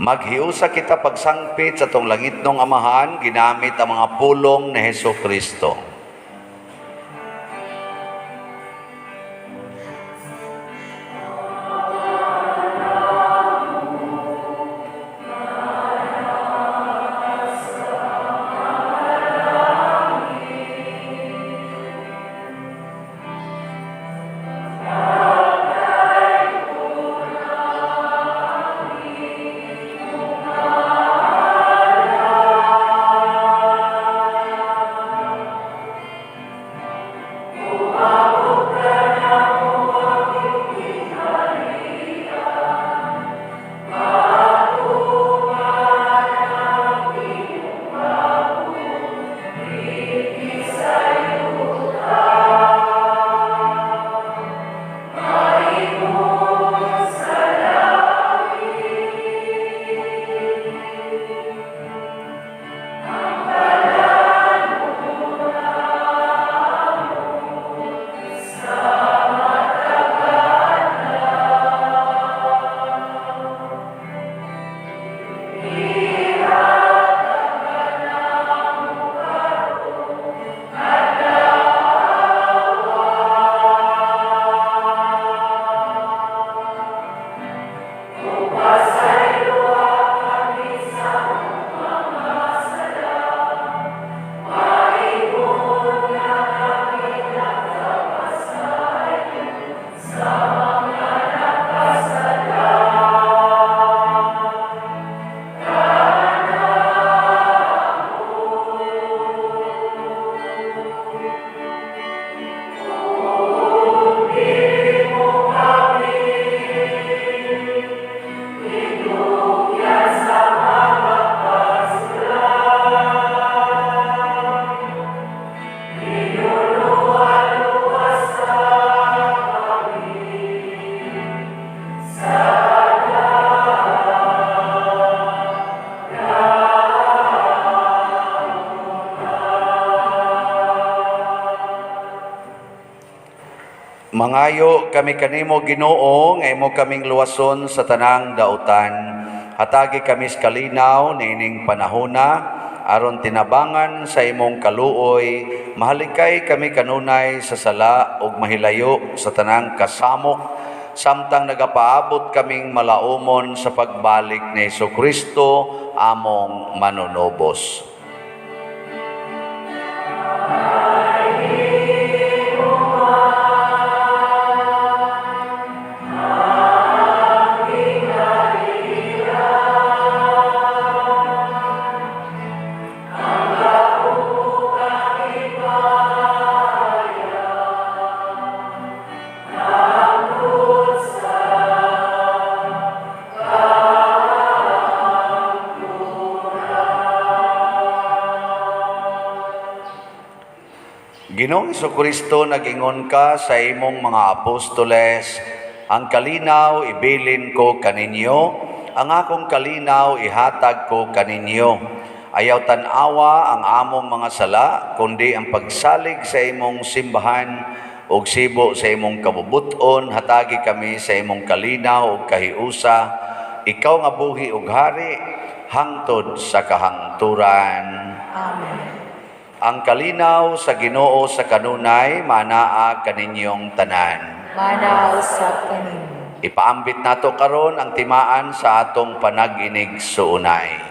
Maghiusa kita pagsangpit sa tong langitnong Amahan, ginamit ang mga pulong ni Hesukristo. Mangayo kami kanimo Ginoo nga imo kaming luwason sa tanang dautan. Hatagi kami sa kalinaw niining panahona aron tinabangan sa imong kaluoy, mahalikay kami kanunay sa sala ug mahilayo sa tanang kasamok samtang nagapaabot kaming malaumon sa pagbalik ni Jesucristo among manunobos. Ginoong Jesucristo, nag-ingon ka sa imong mga apostoles, ang kalinaw ibilin ko kaninyo, ang akong kalinaw ihatag ko kaninyo. Ayaw tanawa ang among mga sala, kundi ang pagsalig sa imong simbahan ug sibo sa imong kabubuton, hatagi kami sa imong kalinaw ug kahiusa, ikaw nga buhi ug hari, hangtod sa kahangturan. Amen. Ang kalinaw sa Ginoo sa kanunay, manaa kaninyong tanan. Mana usab kanimo. Ipaambit nato karon ang timaan sa atong panag-inig suunay.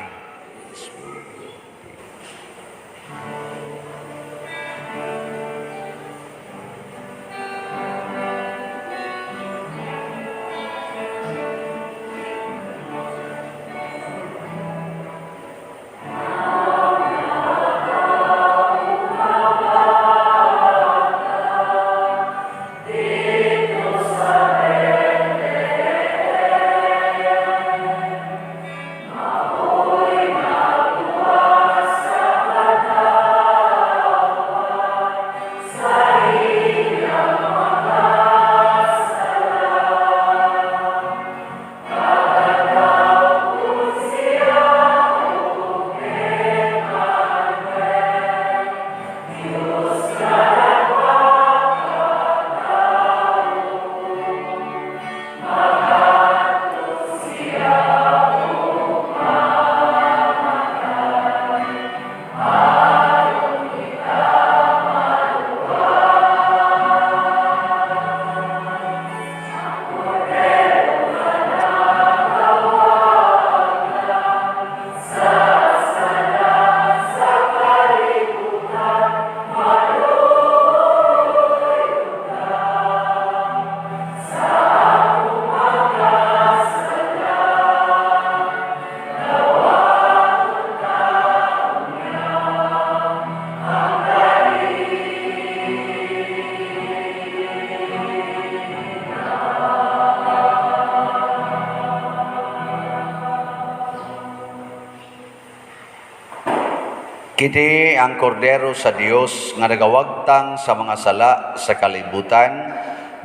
Kini ang kordero sa Dios nga nagawagtang sa mga sala sa kalibutan.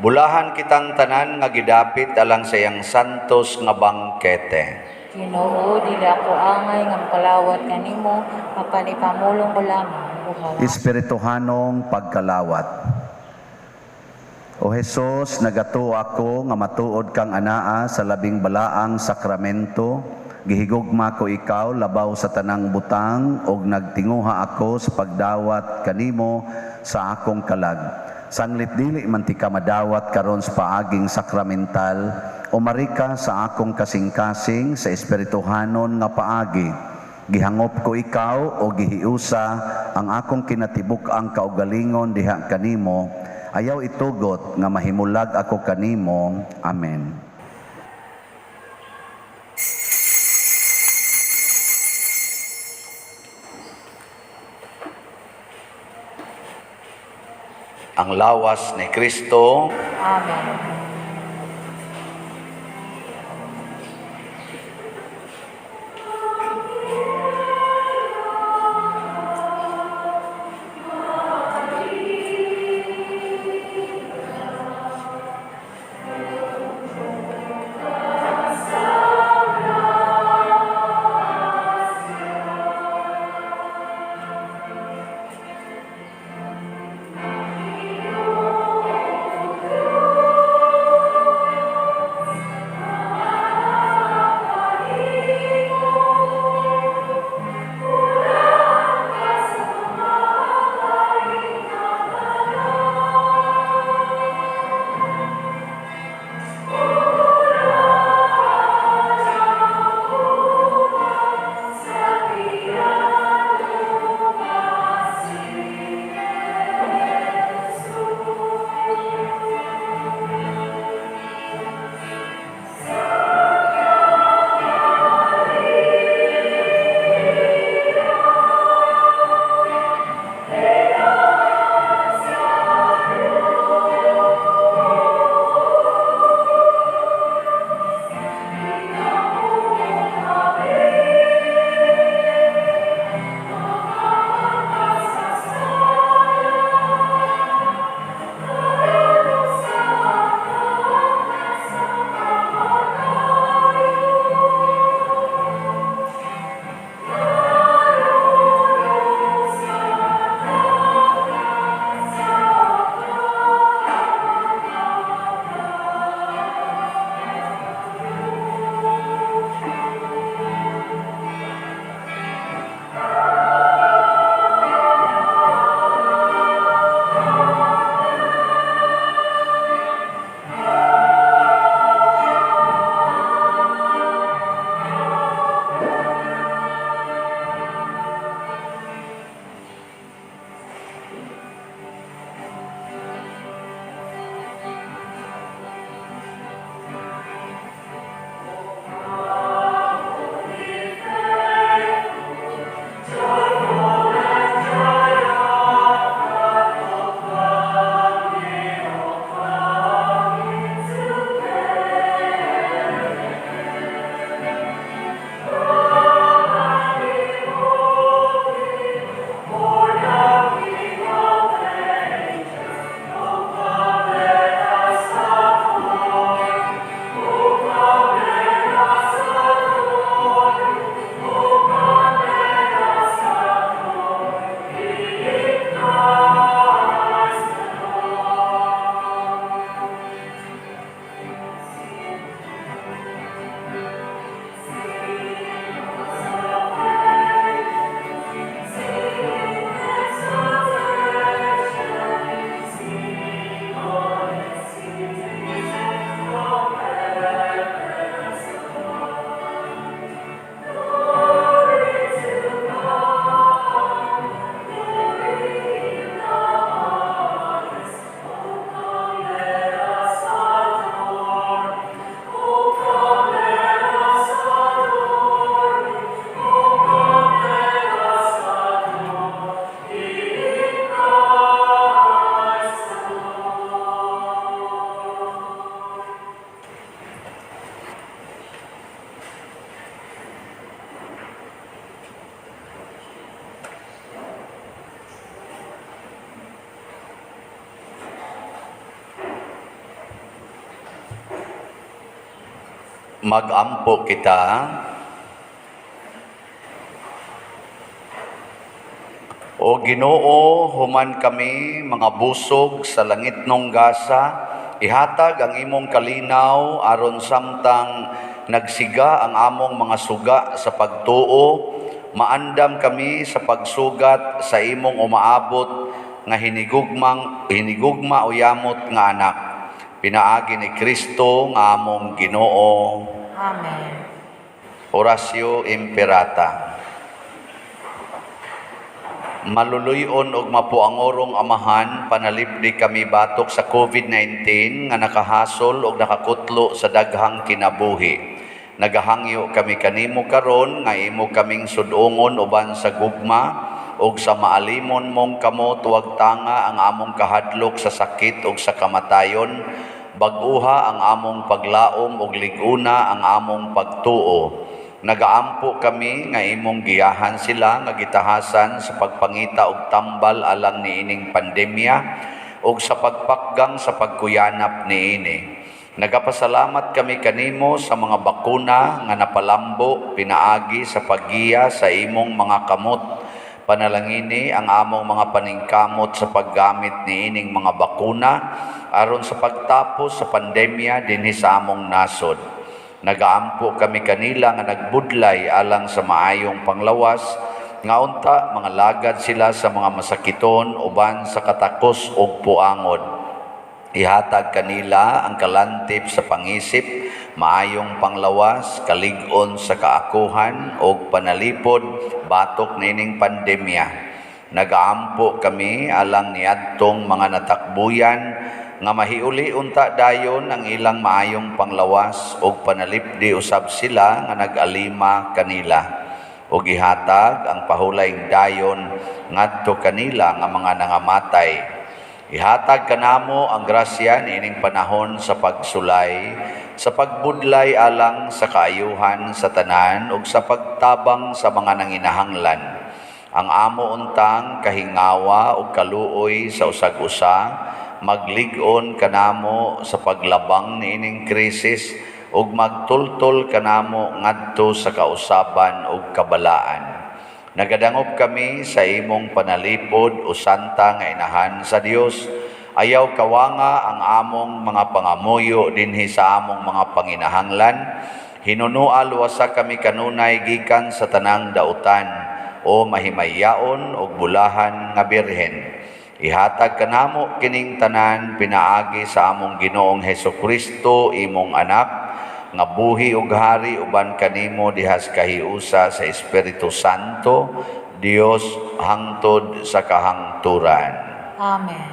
Bulahan kitang tanan nga gidapit alang sa iyang santos nga bangkete. Ginoo, dili ako angay nga makalawat kanimo, mapanipamulong ko lamang buhawa. Espirituhanong pagkalawat. O Jesus, nagato ako nga matuod kang anaa sa labing balaang sakramento. Gihigugma ko ikaw labaw sa tanang butang ug nagtinguha ako sa pagdawat kanimo sa akong kalag. Sanglit dili man ti ka madawat karon sa paaging sakramental, umari ka sa akong kasing-kasing sa espirituhanon nga paagi. Gihangop ko ikaw o gihiusa ang akong kinatibuk ang kaugalingon diha kanimo. Ayaw itugot nga mahimulag ako kanimo. Amen. Ang lawas ni Kristo. Amen. Magampo kita. O Ginoo, human kami mga busog sa langit nong gasa, ihatag ang imong kalinaw aron samtang nagsiga ang among mga suga sa pagtuo, maandam kami sa pagsugat sa imong umaabot nga hinigugma o yamot nga anak. Pinaagi ni Kristo nga among Ginoo. Amen. Oratio Imperata. Maluluyon og mapuangorong Amahan, panalipdi kami batok sa COVID-19 nga nakahasol og nakakutlo sa daghang kinabuhi. Nagahangyo kami kanimo karon nga imo kaming sudungon uban sa gugma og sa maalimon mong kamot wag tanga ang among kahadlok sa sakit ug sa kamatayon, bag-uha ang among paglaom ug liguna ang among pagtuo. Nagaampo kami nga imong giyahan sila nga gitahasan sa pagpangita og tambal alang niining pandemya ug sa pagpakgang sa pagkuyanap niini. Nagapasalamat kami kanimo sa mga bakuna nga napalambo pinaagi sa paggiya sa imong mga kamot. Panalangini ang among mga paningkamot sa paggamit niining mga bakuna aron sa pagtapos sa pandemya dinhi sa among nasod. Nagaampo kami kanila nga nagbudlay alang sa maayong panglawas, nga unta mga lagad sila sa mga masakiton uban sa katakos ug puangod. Ihatag kanila ang kalantip sa pangisip, maayong panglawas, kalig-on sa kaakuhan ug panalipod batok nining pandemya. Nagaampo kami alang niadtong mga natakbuyan nga mahiuli unta dayon ang ilang maayong panglawas ug panalipdi usab sila nga nag-alima kanila. Ug ihatag ang pahulayng dayon ngadto kanila nga mga nangamatay. Ihatag kanamo ang grasya niining panahon sa pagsulay, sa pagbudlay alang sa kaayuhan sa tanan ug sa pagtabang sa mga nanginahanglan. Ang amo untang kahingawa ug kaluoy sa usag-usa, maglig-on kanamo sa paglabang niining krisis ug magtultol kanamo ngadto sa kausaban ug kabalaan. Nagadangop kami sa imong panalipod o santa nga inahan sa Dios. Ayaw kawanga ang among mga pangamuyo dinhi sa among mga panginahanglan. Hinunual wasa kami kanunay gikan sa tanang dautan o mahimayaon og bulahan nga birhen. Ihatag kanamo kining tanan pinaagi sa among Ginoong Hesukristo imong anak nga buhi ug hari uban kanimo dihas kahiusa sa Espiritu Santo, Dios hangtod sa kahangturan. Amen.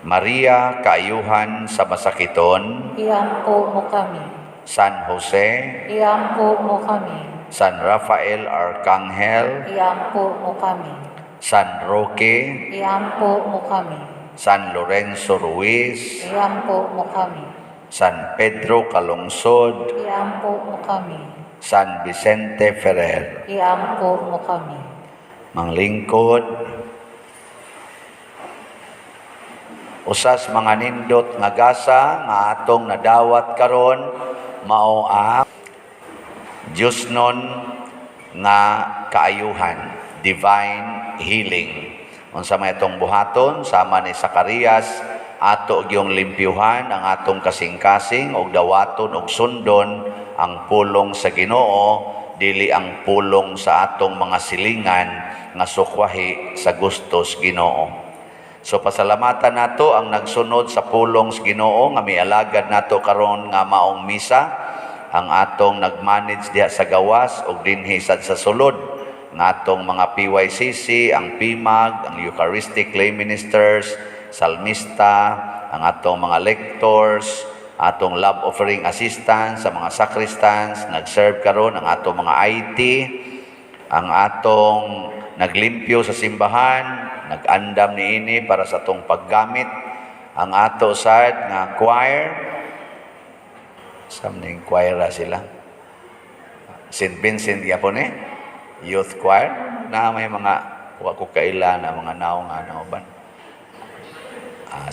Maria, kaayuhan sa masakiton. Iampo mo kami. San Jose, Iampo mo kami. San Rafael Arcangel, Iampo mo kami. San Roque, Iampo mo kami. San Lorenzo Ruiz, Iampo mo kami. San Pedro Calungsod, Iampo mo kami. San Vicente Ferrer. Iampo mo kami. Manglingkod, usas mga nindot nga gasa nga atong nadawat karon mao ang Diyos nun nga kaayuhan, divine healing. Unsa may itong buhaton sama ni Zacarias, ato gyung limpyuhan ang atong kasing-kasing og dawaton og sundon ang pulong sa Ginoo, dili ang pulong sa atong mga silingan nga sukwahi sa gustos Ginoo. So pasalamatan nato ang nagsunod sa pulong sa Ginoo nga mialagad nato karon nga maong misa, ang atong nagmanage diha sa gawas ug dinhi sad sa sulod nga atong mga PYCC, ang PIMAG, ang Eucharistic Lay Ministers, salmista, ang atong mga lectors, atong love offering assistants, sa mga sacristans, nag-serve karon ang atong mga IT, ang atong naglimpyo sa simbahan, nag-andam niini para sa atong paggamit, ang ato sad nga choir, something choir sila, St. Vincent yapon youth choir, na may mga wako kaila na mga naong ano ban.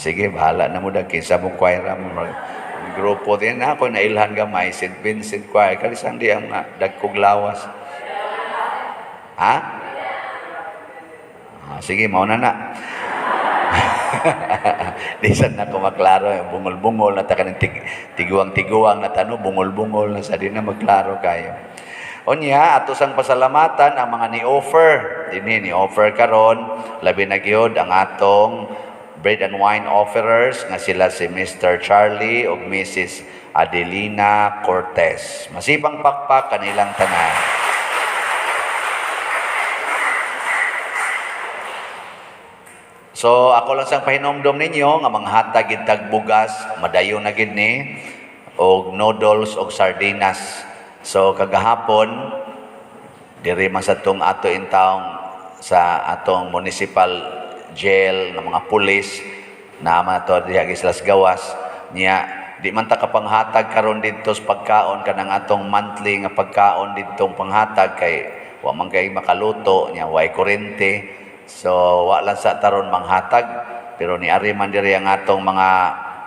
Sige, bahala na mo dahil kinsa mong choir mo. grupo din ako nailhan gamay St. Vincent Choir kalisang di ang dagkog lawas. Ha? Sige, mauna na. Di sad na ko maklaro, bungol-bungol na ta kaning tiguang-tiguang na tano, bungol-bungol na sa di na maklaro kayo. Unya ato sang pasalamatan ang mga ni-offer. Dinhi ni-offer karon labi na gyud ang atong bread and wine offerers nga sila si Mr. Charlie ug Mrs. Adelina Cortez. Masipang pakpak kanilang tanan. So ako lang sang pahinomdom ninyo nga manghatag gid tag bugas, madayon na gid ni og noodles og sardinas. So kagahapon diri man sa tong ato intawong sa atong municipal jail nga mga pulis na to diha gislas gawas niya di man ta kapanghatag karon didto sa pagkaon kanang atong monthly nga pagkaon didtong panghatag kay wa man kay makaluto niya way kurente. So, wala sa taron manghatag, pero ni ari man diri ang atong mga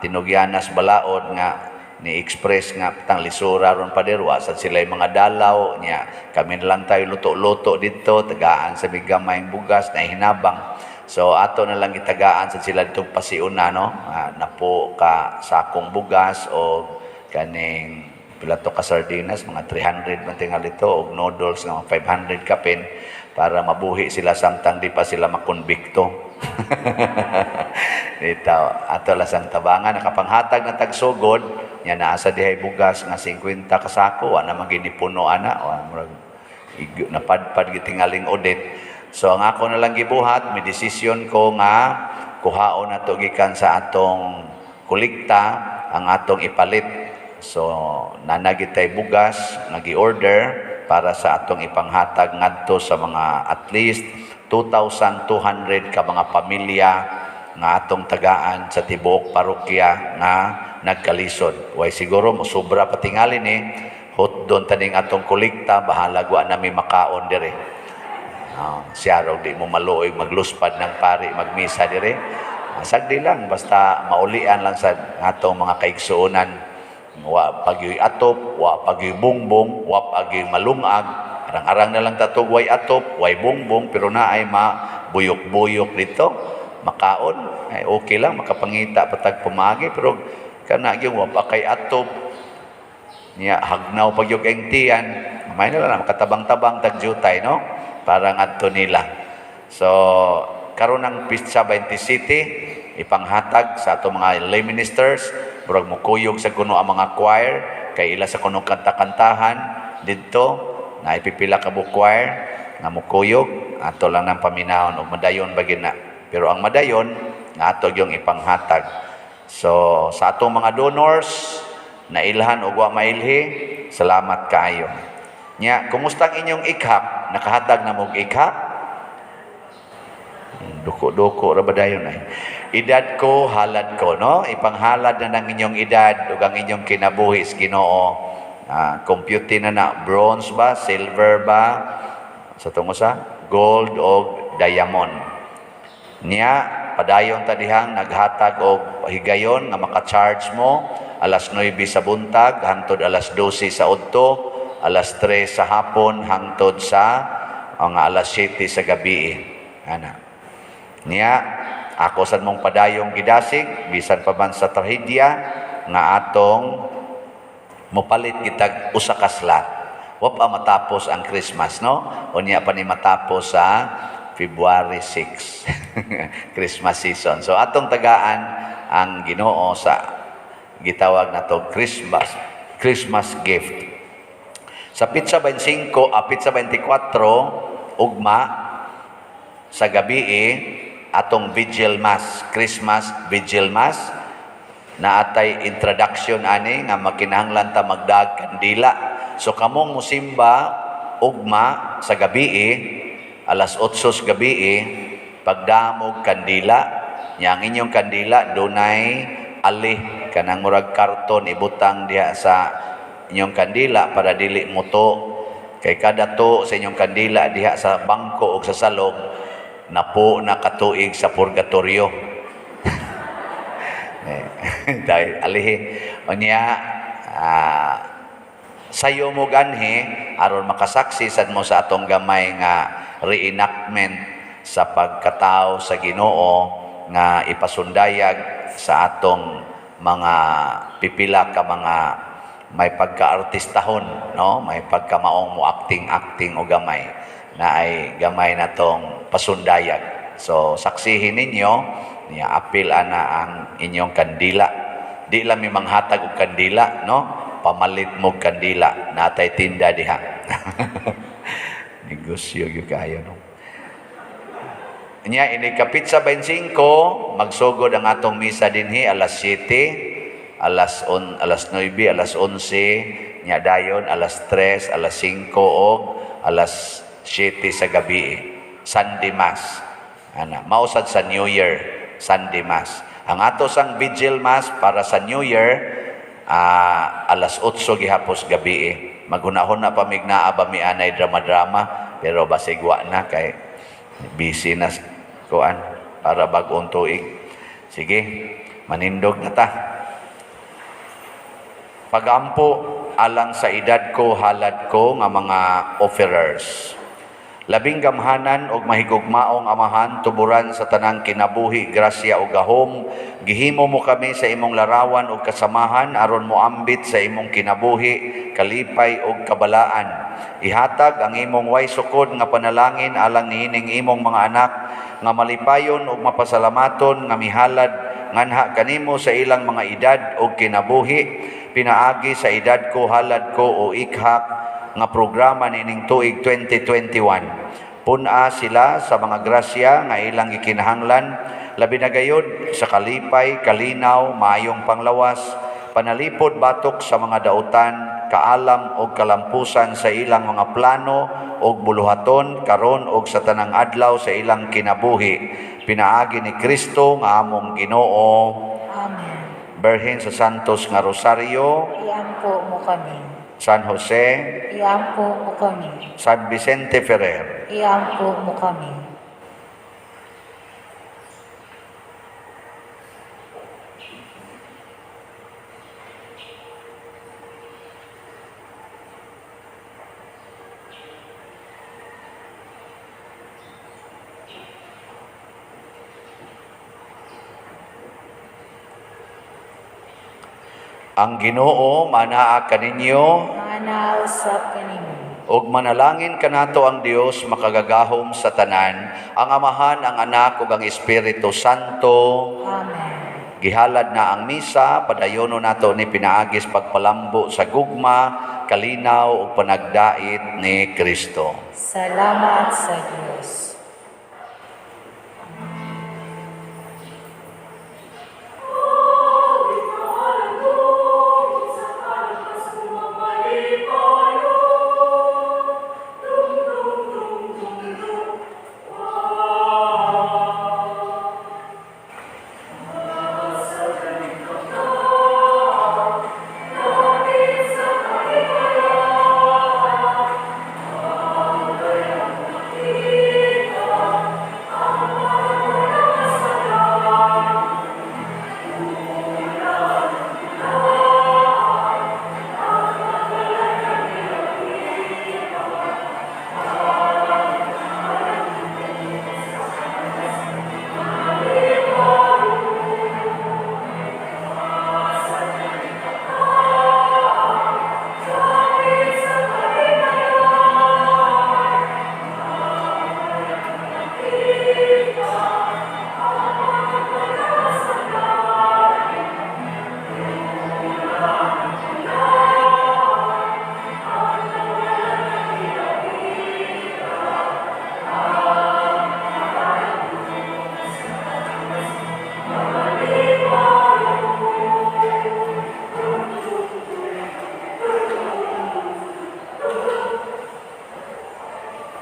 tinugyanas balaod nga ni express nga tang lisura ron pa diri wa sad sila mga dalaw niya. Kami na lang tayo luto-luto dito, tagaan sa bigamayng bugas na hinabang. So, ato na lang itagaan sa sila dito pasiuna no. Napo ka sakong bugas o kaning pilato ka sardinas mga 300 man tingal ito og noodles nga 500 kapin para mabuhi sila samtang di pa sila makonbikto. Dito, ato lasang tabangan, nakapanghatag na tagsugod, yan naasa dihay bugas nga 50 kasako, wala naman ginipuno ana, napadpad gitingaling audit. So ang ako na lang gibuhat, may desisyon ko nga kuhaon na to gikan sa atong kulikta, ang atong ipalit. So nanagitay bugas, nagi-order, para sa atong ipanghatag ngadto sa mga at least 2,200 ka mga pamilya nga atong tagaan sa tibuok parokya nga nagkalisod. Way siguro mo sobra patingali ni hot doon taning atong kolekta bahala wa nami makaon dire. Siya raw di mo maluoy magluspad ng pari magmisa dire. Sagdi lang basta maulian lang sa atong mga kaigsuonan. Wa pagyoy atop, wa pagyoy bungbong, wa pagyoy malungag. Arang-arang na lang tatog way atop, way bungbong, pero na ay mabuyok-buyok dito. Makaon, ay okay lang, makapangita patag pumagi, pero kana yung wa pa kay atop. Niya, hagnaw pagyog ang tiyan, may na lang, makatabang-tabang tagjutay, no? Parang adto nila. So, karon ng Pista 20 City, ipanghatag sa ato mga lay ministers, murag mukuyog sa kuno ang mga choir, kay ila sa kuno kanta-kantahan, dito, na ipipila ka bu choir, nga mukuyog, ato lang ng paminahon, o madayon bagin na. Pero ang madayon, nga ato yung ipanghatag. So, sa atong mga donors, na ilhan o wa mailhi, salamat kaayo. Nya, kumusta ang inyong ikhap? Nakahatag na mong ikhap? Duko-duko ra ba dayon ay. Edad ko, halad ko, no? Ipanghalad na ng inyong edad ug ang inyong kinabuhi sa Ginoo. Compute na bronze ba, silver ba, sa tungo sa gold o diamond. Niya, padayon ta dihang naghatag og higayon nga maka-charge mo alas 9 sa buntag hangtod alas 12 sa udto, alas 3 sa hapon hangtod sa alas 7 sa gabi. Ana. Niya, ako sad mong padayong gidasig bisan pa man sa trahedya nga atong mopalit kitag usa ka slot. Wa pa matapos ang Christmas, no? Unya pa ni matapos sa February 6. Christmas season. So atong tagaan ang Ginoo sa gitawag na to Christmas gift. Sa Pizza 25, Pizza 24 ugma sa gabi atong Vigil Mass, Christmas Vigil Mass, na atay introduction ani nga makinahanglan ta magdag kandila. So kamong musimba ugma sa gabi alas 8 sa gabi pagdamog kandila, nya ang inyong kandila dunay ali kanang murag karton ibutang diha sa inyong kandila para dili muto. Kay kada to sa inyong kandila diha sa bangko o sa salong napo na katuig sa purgatorio. Dahil alihi unya sayo mo ganhi aron makasaksi sad mo sa atong gamay nga reenactment sa pagkatao sa Ginoo nga ipasundayag sa atong mga pipila ka mga may pagka-artistahon, no? May pagkamaong mo acting o gamay na ay gamay na tong pasundayag. So saksihin ninyo niya apil ana ang inyong kandila. Di lang may manghatag og kandila, no? Pamalit mo kandila, natay tinda diha. Negosyo gyud kayo, no? Nya ini kapit sa 25, magsugod ang atong misa dinhi alas 7, alas 9, alas 11, nya dayon alas 3, alas 5 og alas 7 sa gabi. Sunday Mass. Ana, mausad sa New Year, Sunday Mass. Ang ato sang Vigil Mass para sa New Year, alas 8 gihapos gabi. Maghunahon na pamignaa ba mi anay drama-drama, pero basigwa na kay busy na kuan para bag-ong tuig. Sige, manindog na ta. Pagampo alang sa edad ko, halad ko nga mga offerers. Labing gamhanan og mahigugmaong amahan, tuburan sa tanang kinabuhi, grasya o gahom, gihimo mo kami sa imong larawan o kasamahan, aron mo ambit sa imong kinabuhi, kalipay o kabalaan. Ihatag ang imong way sukod nga panalangin alang niining imong mga anak, nga malipayon o mapasalamaton, nga mihalad, nganha kanimo sa ilang mga edad o kinabuhi, pinaagi sa edad ko, halad ko o ikhak, nga programa nining tuig 2021. Puna sila sa mga grasya nga ilang ikinahanglan, labi na gayud sa kalipay, kalinaw, maayong panglawas, panalipod batok sa mga dautan, kaalam o kalampusan sa ilang mga plano o buluhaton, karon o sa tanang adlaw sa ilang kinabuhi. Pinaagi ni Kristo nga among Ginoo. Amen. Berhen sa Santos nga Rosario, Iampo mo kami. San Jose, Iampo mo kami. San Vicente Ferrer, Iampo mo kami. ang Ginoo manaa kaninyo, Manaw sa kanimo. ug manalangin kanato ang Dios makagagahom sa tanan, ang Amahan, ang Anak ug ang Espiritu Santo. Amen. Gihalad na ang misa, padayono nato ni pinaagis pagpalambo sa gugma, kalinaw ug panagdait ni Kristo. Salamat sa Diyos.